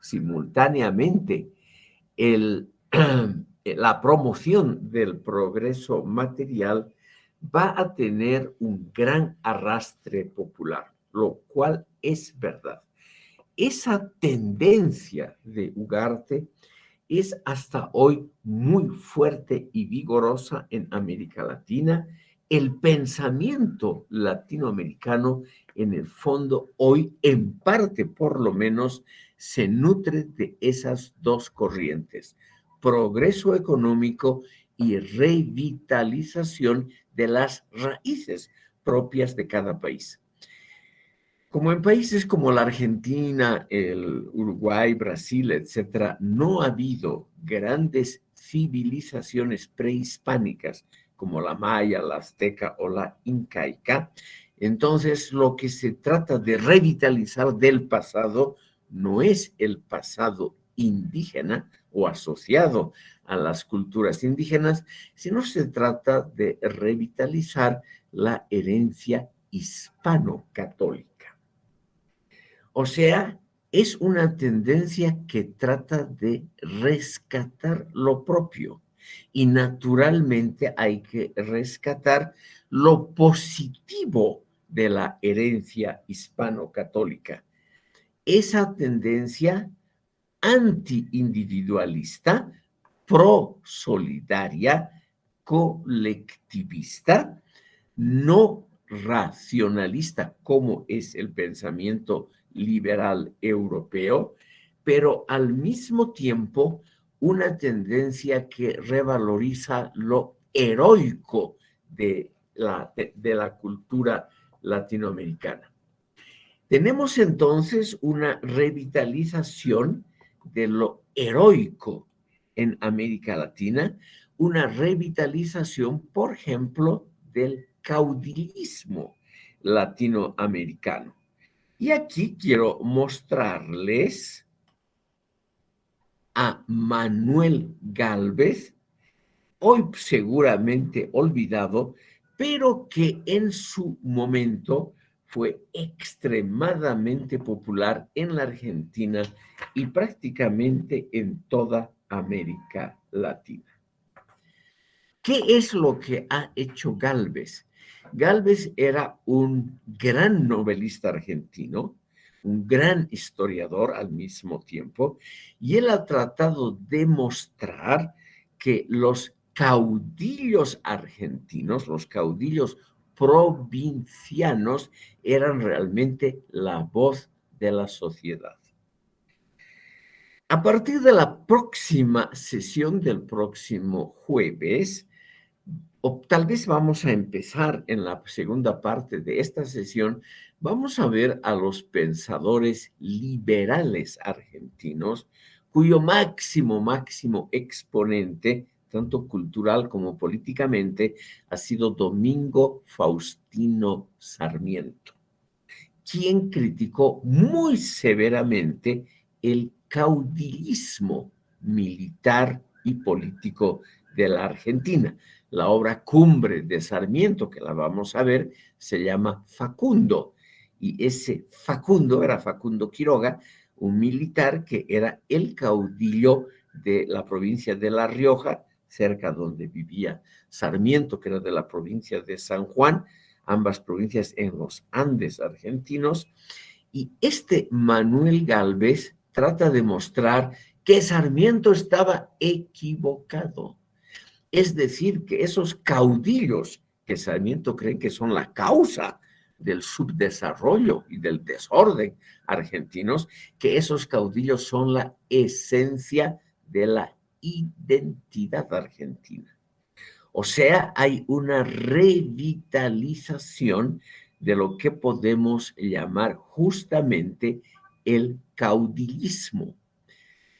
simultáneamente el, la promoción del progreso material, va a tener un gran arrastre popular, lo cual es verdad. Esa tendencia de Ugarte es hasta hoy muy fuerte y vigorosa en América Latina. El pensamiento latinoamericano, en el fondo, hoy, en parte por lo menos, se nutre de esas dos corrientes: progreso económico y revitalización de las raíces propias de cada país. Como en países como la Argentina, el Uruguay, Brasil, etcétera, no ha habido grandes civilizaciones prehispánicas como la maya, la azteca o la incaica. Entonces, lo que se trata de revitalizar del pasado no es el pasado indígena o asociado a las culturas indígenas, sino se trata de revitalizar la herencia hispano-católica. O sea, es una tendencia que trata de rescatar lo propio y naturalmente hay que rescatar lo positivo de la herencia hispano-católica. Esa tendencia anti-individualista, pro-solidaria, colectivista, no racionalista, como es el pensamiento liberal europeo, pero al mismo tiempo una tendencia que revaloriza lo heroico de la cultura latinoamericana. Tenemos entonces una revitalización de lo heroico en América Latina, una revitalización, por ejemplo, del caudillismo latinoamericano. Y aquí quiero mostrarles a Manuel Gálvez, hoy seguramente olvidado, pero que en su momento fue extremadamente popular en la Argentina y prácticamente en toda América Latina. ¿Qué es lo que ha hecho Gálvez? Gálvez era un gran novelista argentino, un gran historiador al mismo tiempo, y él ha tratado de mostrar que los caudillos argentinos, los caudillos provincianos, eran realmente la voz de la sociedad. A partir de la próxima sesión del próximo jueves, o tal vez vamos a empezar en la segunda parte de esta sesión, vamos a ver a los pensadores liberales argentinos, cuyo máximo exponente, tanto cultural como políticamente, ha sido Domingo Faustino Sarmiento, quien criticó muy severamente el caudillismo militar y político de la Argentina. La obra cumbre de Sarmiento, que la vamos a ver, se llama Facundo. Y ese Facundo era Facundo Quiroga, un militar que era el caudillo de la provincia de La Rioja, cerca donde vivía Sarmiento, que era de la provincia de San Juan, ambas provincias en los Andes argentinos. Y este Manuel Gálvez trata de mostrar que Sarmiento estaba equivocado. Es decir, que esos caudillos que Sarmiento cree que son la causa del subdesarrollo y del desorden argentinos, que esos caudillos son la esencia de la identidad argentina. O sea, hay una revitalización de lo que podemos llamar justamente el caudillismo.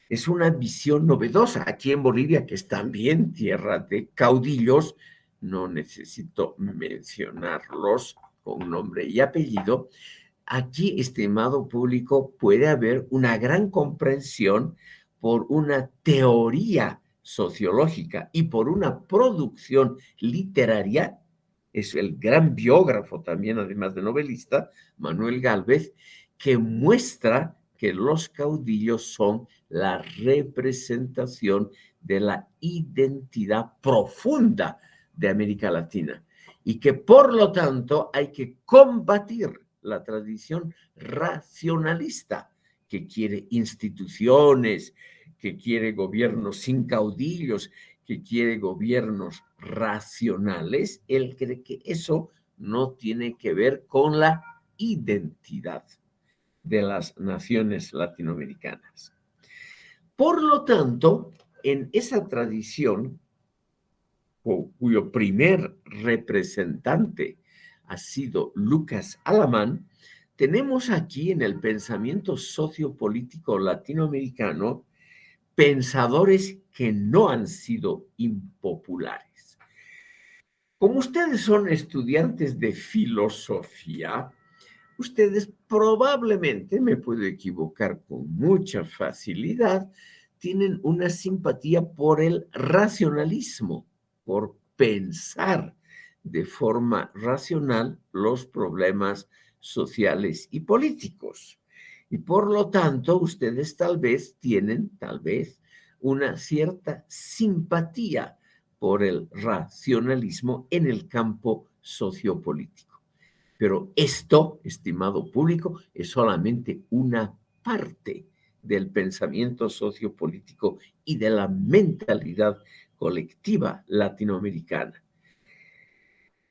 Es una visión novedosa. Aquí en Bolivia, que es también tierra de caudillos, no necesito mencionarlos con nombre y apellido. Aquí, estimado público, puede haber una gran comprensión por una teoría sociológica y por una producción literaria. Es el gran biógrafo también, además de novelista, Manuel Gálvez, que muestra que los caudillos son la representación de la identidad profunda de América Latina y que por lo tanto hay que combatir la tradición racionalista que quiere instituciones, que quiere gobiernos sin caudillos, que quiere gobiernos racionales. Él cree que eso no tiene que ver con la identidad de las naciones latinoamericanas. Por lo tanto, en esa tradición, cuyo primer representante ha sido Lucas Alamán, tenemos aquí en el pensamiento sociopolítico latinoamericano pensadores que no han sido impopulares. Como ustedes son estudiantes de filosofía, ustedes probablemente, me puedo equivocar con mucha facilidad, tienen una simpatía por el racionalismo, por pensar de forma racional los problemas sociales y políticos. Y por lo tanto, ustedes tienen una cierta simpatía por el racionalismo en el campo sociopolítico. Pero esto, estimado público, es solamente una parte del pensamiento sociopolítico y de la mentalidad colectiva latinoamericana.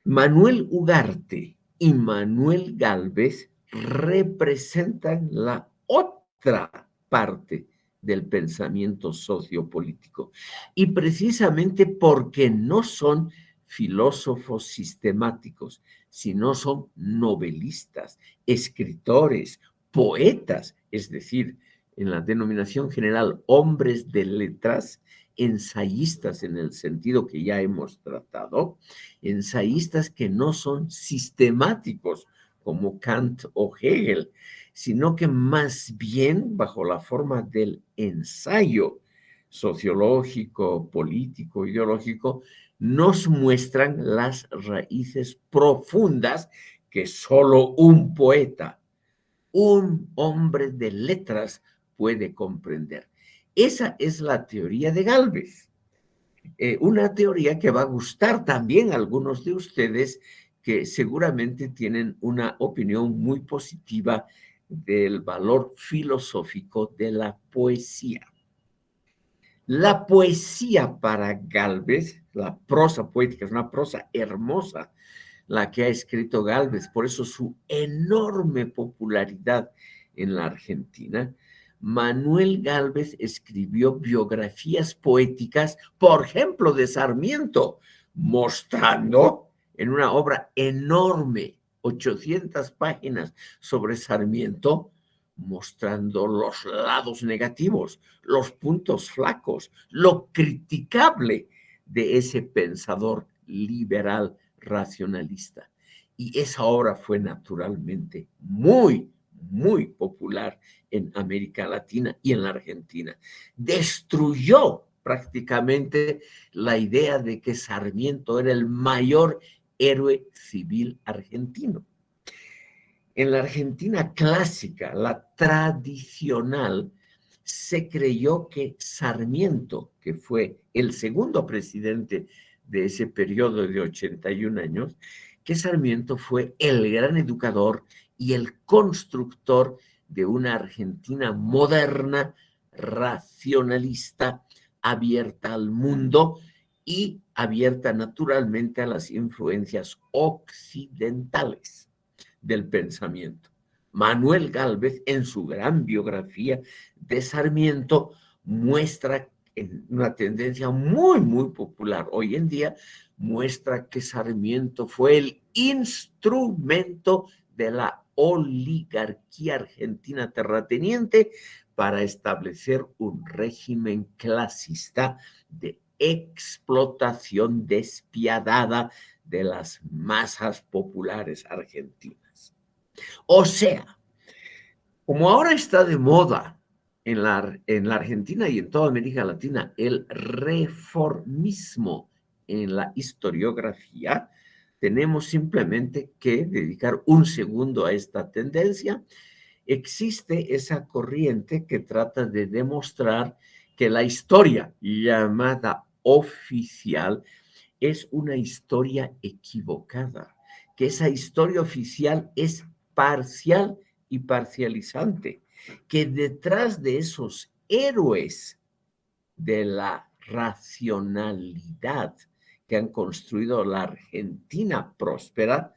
Manuel Ugarte y Manuel Gálvez representan la otra parte del pensamiento sociopolítico. Y precisamente porque no son filósofos sistemáticos, sino son novelistas, escritores, poetas, es decir, en la denominación general, hombres de letras, ensayistas en el sentido que ya hemos tratado, ensayistas que no son sistemáticos como Kant o Hegel, sino que más bien bajo la forma del ensayo sociológico, político, ideológico, nos muestran las raíces profundas que solo un poeta, un hombre de letras puede comprender. Esa es la teoría de Gálvez. Una teoría que va a gustar también a algunos de ustedes que seguramente tienen una opinión muy positiva del valor filosófico de la poesía. La poesía para Gálvez, la prosa poética, es una prosa hermosa la que ha escrito Gálvez, por eso su enorme popularidad en la Argentina. Manuel Gálvez escribió biografías poéticas, por ejemplo, de Sarmiento, mostrando en una obra enorme, 800 páginas sobre Sarmiento, mostrando los lados negativos, los puntos flacos, lo criticable de ese pensador liberal racionalista. Y esa obra fue naturalmente muy popular en América Latina y en la Argentina. Destruyó prácticamente la idea de que Sarmiento era el mayor héroe civil argentino. En la Argentina clásica, la tradicional, se creyó que Sarmiento, que fue el segundo presidente de ese periodo de 81 años, que Sarmiento fue el gran educador y el constructor de una Argentina moderna, racionalista, abierta al mundo y abierta naturalmente a las influencias occidentales del pensamiento. Manuel Gálvez, en su gran biografía de Sarmiento, muestra una tendencia muy popular hoy en día, muestra que Sarmiento fue el instrumento de la oligarquía argentina terrateniente para establecer un régimen clasista de explotación despiadada de las masas populares argentinas. O sea, como ahora está de moda en la Argentina y en toda América Latina el reformismo en la historiografía, tenemos simplemente que dedicar un segundo a esta tendencia. Existe esa corriente que trata de demostrar que la historia llamada oficial es una historia equivocada, que esa historia oficial es parcial y parcializante, que detrás de esos héroes de la racionalidad que han construido la Argentina próspera,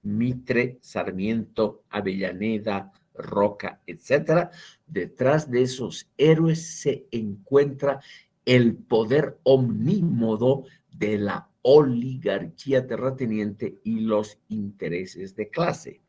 Mitre, Sarmiento, Avellaneda, Roca, etcétera, detrás de esos héroes se encuentra el poder omnímodo de la oligarquía terrateniente y los intereses de clase.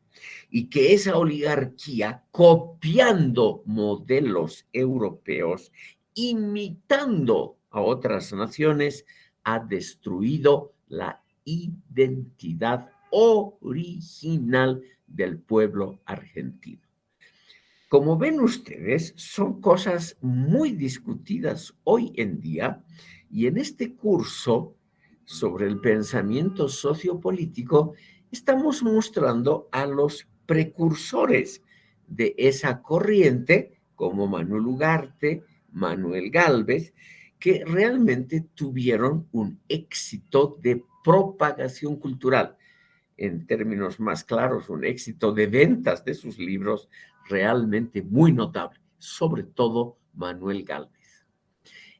Y que esa oligarquía, copiando modelos europeos, imitando a otras naciones, ha destruido la identidad original del pueblo argentino. Como ven ustedes, son cosas muy discutidas hoy en día y en este curso sobre el pensamiento sociopolítico estamos mostrando a los precursores de esa corriente como Manuel Ugarte, Manuel Gálvez, que realmente tuvieron un éxito de propagación cultural. En términos más claros, un éxito de ventas de sus libros realmente muy notable, sobre todo Manuel Gálvez.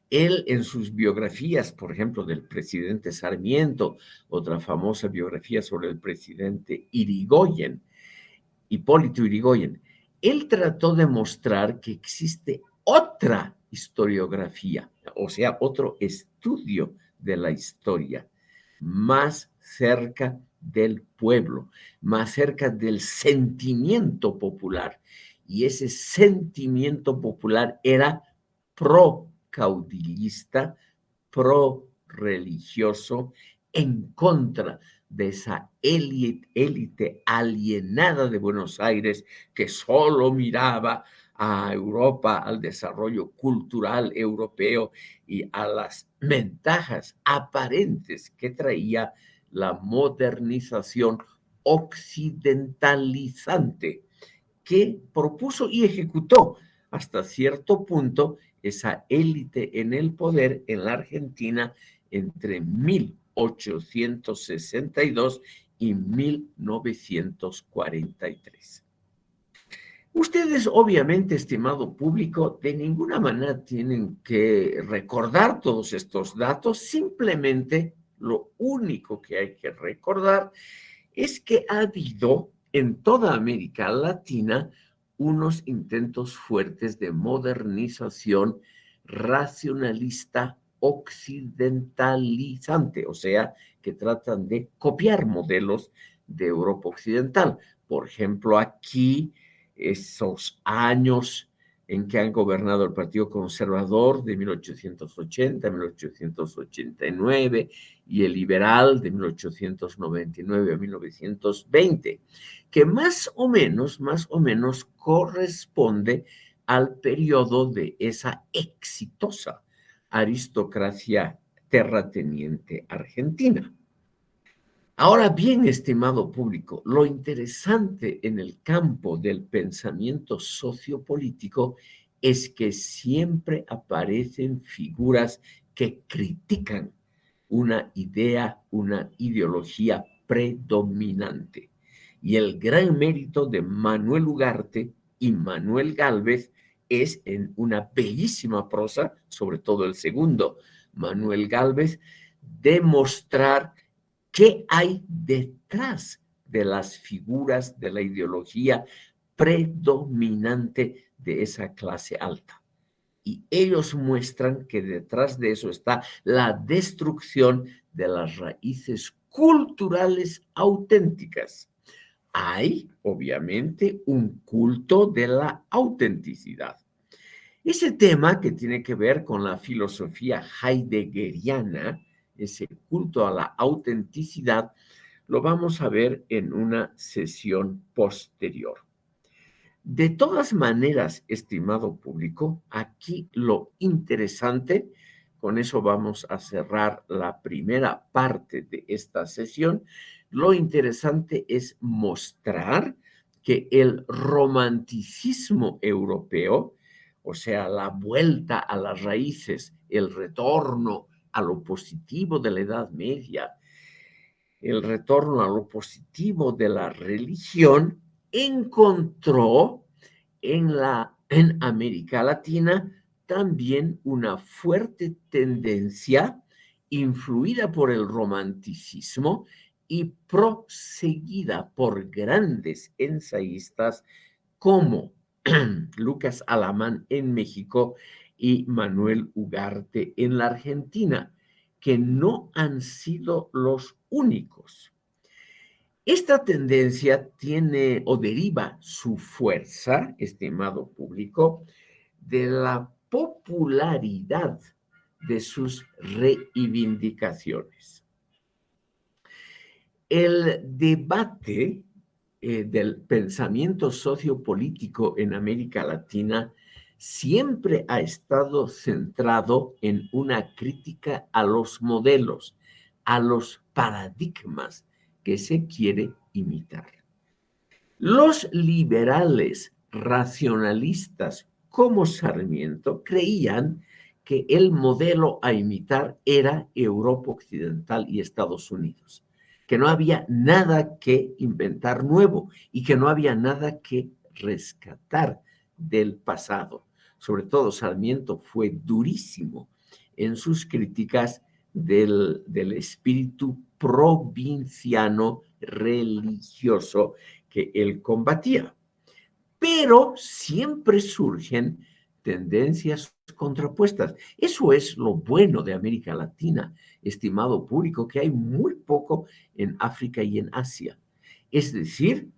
Él en sus biografías, por ejemplo, del presidente Sarmiento, otra famosa biografía sobre el presidente Irigoyen, Hipólito Yrigoyen, él trató de mostrar que existe otra historiografía, o sea, otro estudio de la historia, más cerca del pueblo, más cerca del sentimiento popular. Y ese sentimiento popular era pro-caudillista, pro-religioso, en contra de esa élite alienada de Buenos Aires que solo miraba a Europa, al desarrollo cultural europeo y a las ventajas aparentes que traía la modernización occidentalizante que propuso y ejecutó hasta cierto punto esa élite en el poder en la Argentina entre 1862 y 1943. Ustedes, obviamente, estimado público, de ninguna manera tienen que recordar todos estos datos, simplemente lo único que hay que recordar es que ha habido en toda América Latina unos intentos fuertes de modernización racionalista occidentalizante, o sea, que tratan de copiar modelos de Europa Occidental. Por ejemplo, aquí esos años en que han gobernado el Partido Conservador de 1880 a 1889 y el liberal de 1899 a 1920, que más o menos corresponde al periodo de esa exitosa aristocracia terrateniente argentina. Ahora bien, estimado público, lo interesante en el campo del pensamiento sociopolítico es que siempre aparecen figuras que critican una idea, una ideología predominante. Y el gran mérito de Manuel Ugarte y Manuel Gálvez es en una bellísima prosa, sobre todo el segundo, Manuel Gálvez, demostrar qué hay detrás de las figuras de la ideología predominante de esa clase alta. Y ellos muestran que detrás de eso está la destrucción de las raíces culturales auténticas. Hay, obviamente, un culto de la autenticidad. Ese tema que tiene que ver con la filosofía heideggeriana, ese culto a la autenticidad, lo vamos a ver en una sesión posterior. De todas maneras, estimado público, aquí lo interesante, con eso vamos a cerrar la primera parte de esta sesión, lo interesante es mostrar que el romanticismo europeo, o sea, la vuelta a las raíces, el retorno a lo positivo de la Edad Media, el retorno a lo positivo de la religión, encontró en América Latina también una fuerte tendencia influida por el romanticismo y proseguida por grandes ensayistas como Lucas Alamán en México y Manuel Ugarte en la Argentina, que no han sido los únicos. Esta tendencia tiene o deriva su fuerza, estimado público, de la popularidad de sus reivindicaciones. El debate del pensamiento sociopolítico en América Latina siempre ha estado centrado en una crítica a los modelos, a los paradigmas que se quiere imitar. Los liberales racionalistas como Sarmiento creían que el modelo a imitar era Europa Occidental y Estados Unidos, que no había nada que inventar nuevo y que no había nada que rescatar del pasado. Sobre todo Sarmiento fue durísimo en sus críticas del espíritu provinciano religioso que él combatía. Pero siempre surgen tendencias contrapuestas. Eso es lo bueno de América Latina, estimado público, que hay muy poco en África y en Asia. Es decir,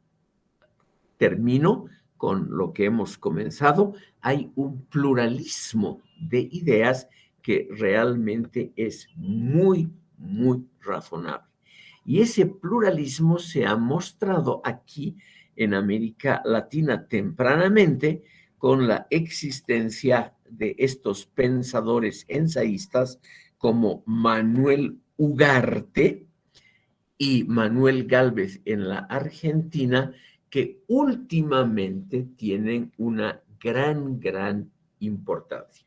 termino con lo que hemos comenzado, hay un pluralismo de ideas que realmente es muy, muy razonable. Y ese pluralismo se ha mostrado aquí en América Latina tempranamente con la existencia de estos pensadores ensayistas como Manuel Ugarte y Manuel Gálvez en la Argentina, que últimamente tienen una gran importancia.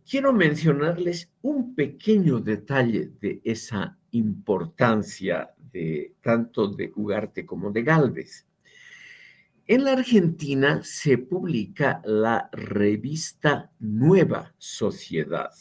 Quiero mencionarles un pequeño detalle de esa importancia de tanto de Ugarte como de Gálvez. En la Argentina se publica la revista Nueva Sociedad,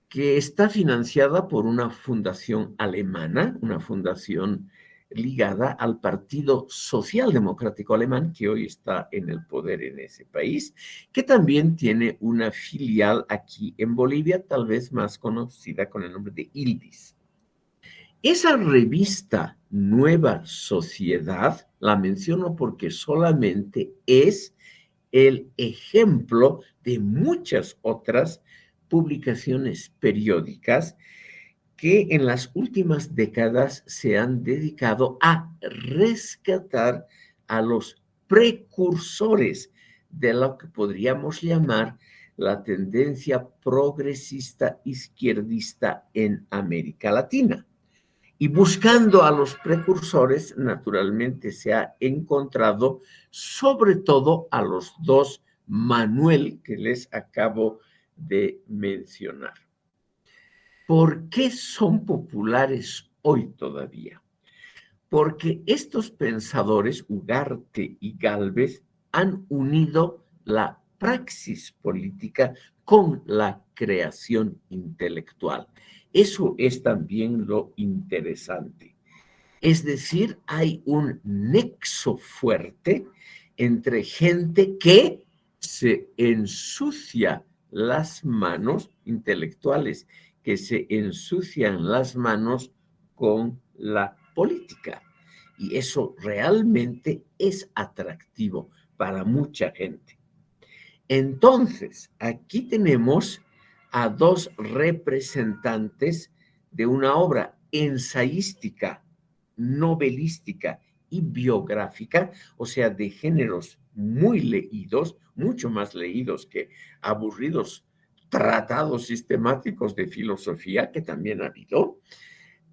que está financiada por una fundación alemana, una fundación ligada al Partido Socialdemocrático Alemán, que hoy está en el poder en ese país, que también tiene una filial aquí en Bolivia, tal vez más conocida con el nombre de ILDIS. Esa revista Nueva Sociedad, la menciono porque solamente es el ejemplo de muchas otras publicaciones periódicas que en las últimas décadas se han dedicado a rescatar a los precursores de lo que podríamos llamar la tendencia progresista izquierdista en América Latina. Y buscando a los precursores, naturalmente se ha encontrado sobre todo a los dos Manuel que les acabo de mencionar. ¿Por qué son populares hoy todavía? Porque estos pensadores, Ugarte y Gálvez, han unido la praxis política con la creación intelectual. Eso es también lo interesante. Es decir, hay un nexo fuerte entre gente que se ensucia las manos, intelectuales, que se ensucian las manos con la política. Y eso realmente es atractivo para mucha gente. Entonces, aquí tenemos a dos representantes de una obra ensayística, novelística y biográfica, o sea, de géneros muy leídos, mucho más leídos que aburridos tratados sistemáticos de filosofía, que también ha habido,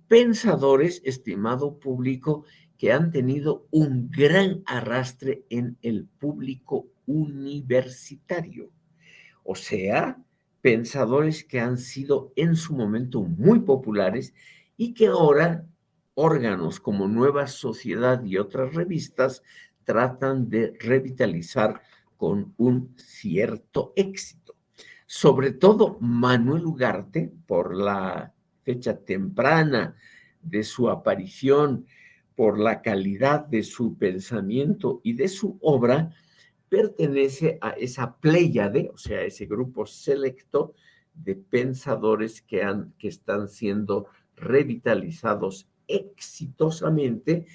pensadores, estimado público, que han tenido un gran arrastre en el público universitario. O sea, pensadores que han sido en su momento muy populares y que ahora órganos como Nueva Sociedad y otras revistas tratan de revitalizar con un cierto éxito. Sobre todo Manuel Ugarte, por la fecha temprana de su aparición, por la calidad de su pensamiento y de su obra, pertenece a esa pléyade, o sea, ese grupo selecto de pensadores que están siendo revitalizados exitosamente,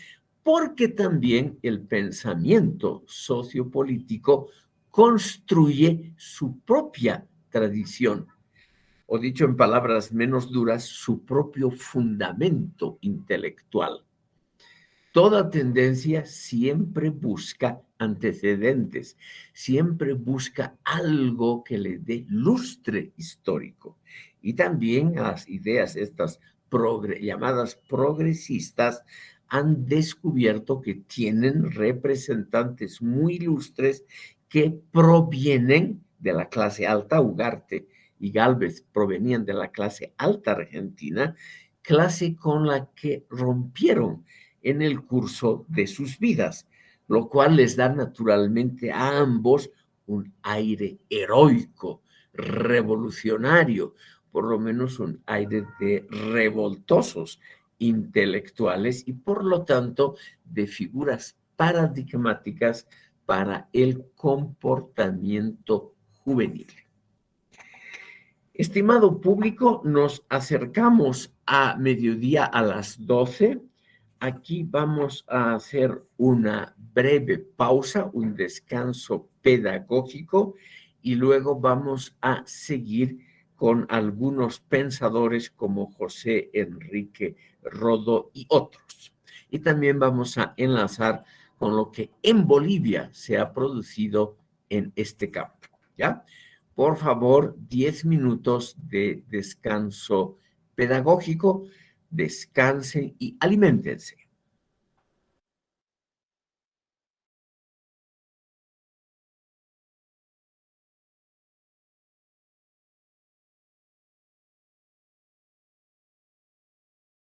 porque también el pensamiento sociopolítico construye su propia tradición, o dicho en palabras menos duras, su propio fundamento intelectual. Toda tendencia siempre busca antecedentes, siempre busca algo que le dé lustre histórico. Y también las ideas estas llamadas progresistas han descubierto que tienen representantes muy ilustres que provienen de la clase alta. Ugarte y Gálvez provenían de la clase alta argentina, clase con la que rompieron en el curso de sus vidas, lo cual les da naturalmente a ambos un aire heroico, revolucionario, por lo menos un aire de revoltosos intelectuales y por lo tanto de figuras paradigmáticas para el comportamiento juvenil. Estimado público, nos acercamos a mediodía a las 12. Aquí vamos a hacer una breve pausa, un descanso pedagógico y luego vamos a seguir con algunos pensadores como José Enrique Rodó y otros. Y también vamos a enlazar con lo que en Bolivia se ha producido en este campo, ¿ya? Por favor, 10 minutos de descanso pedagógico. descansen y aliméntense.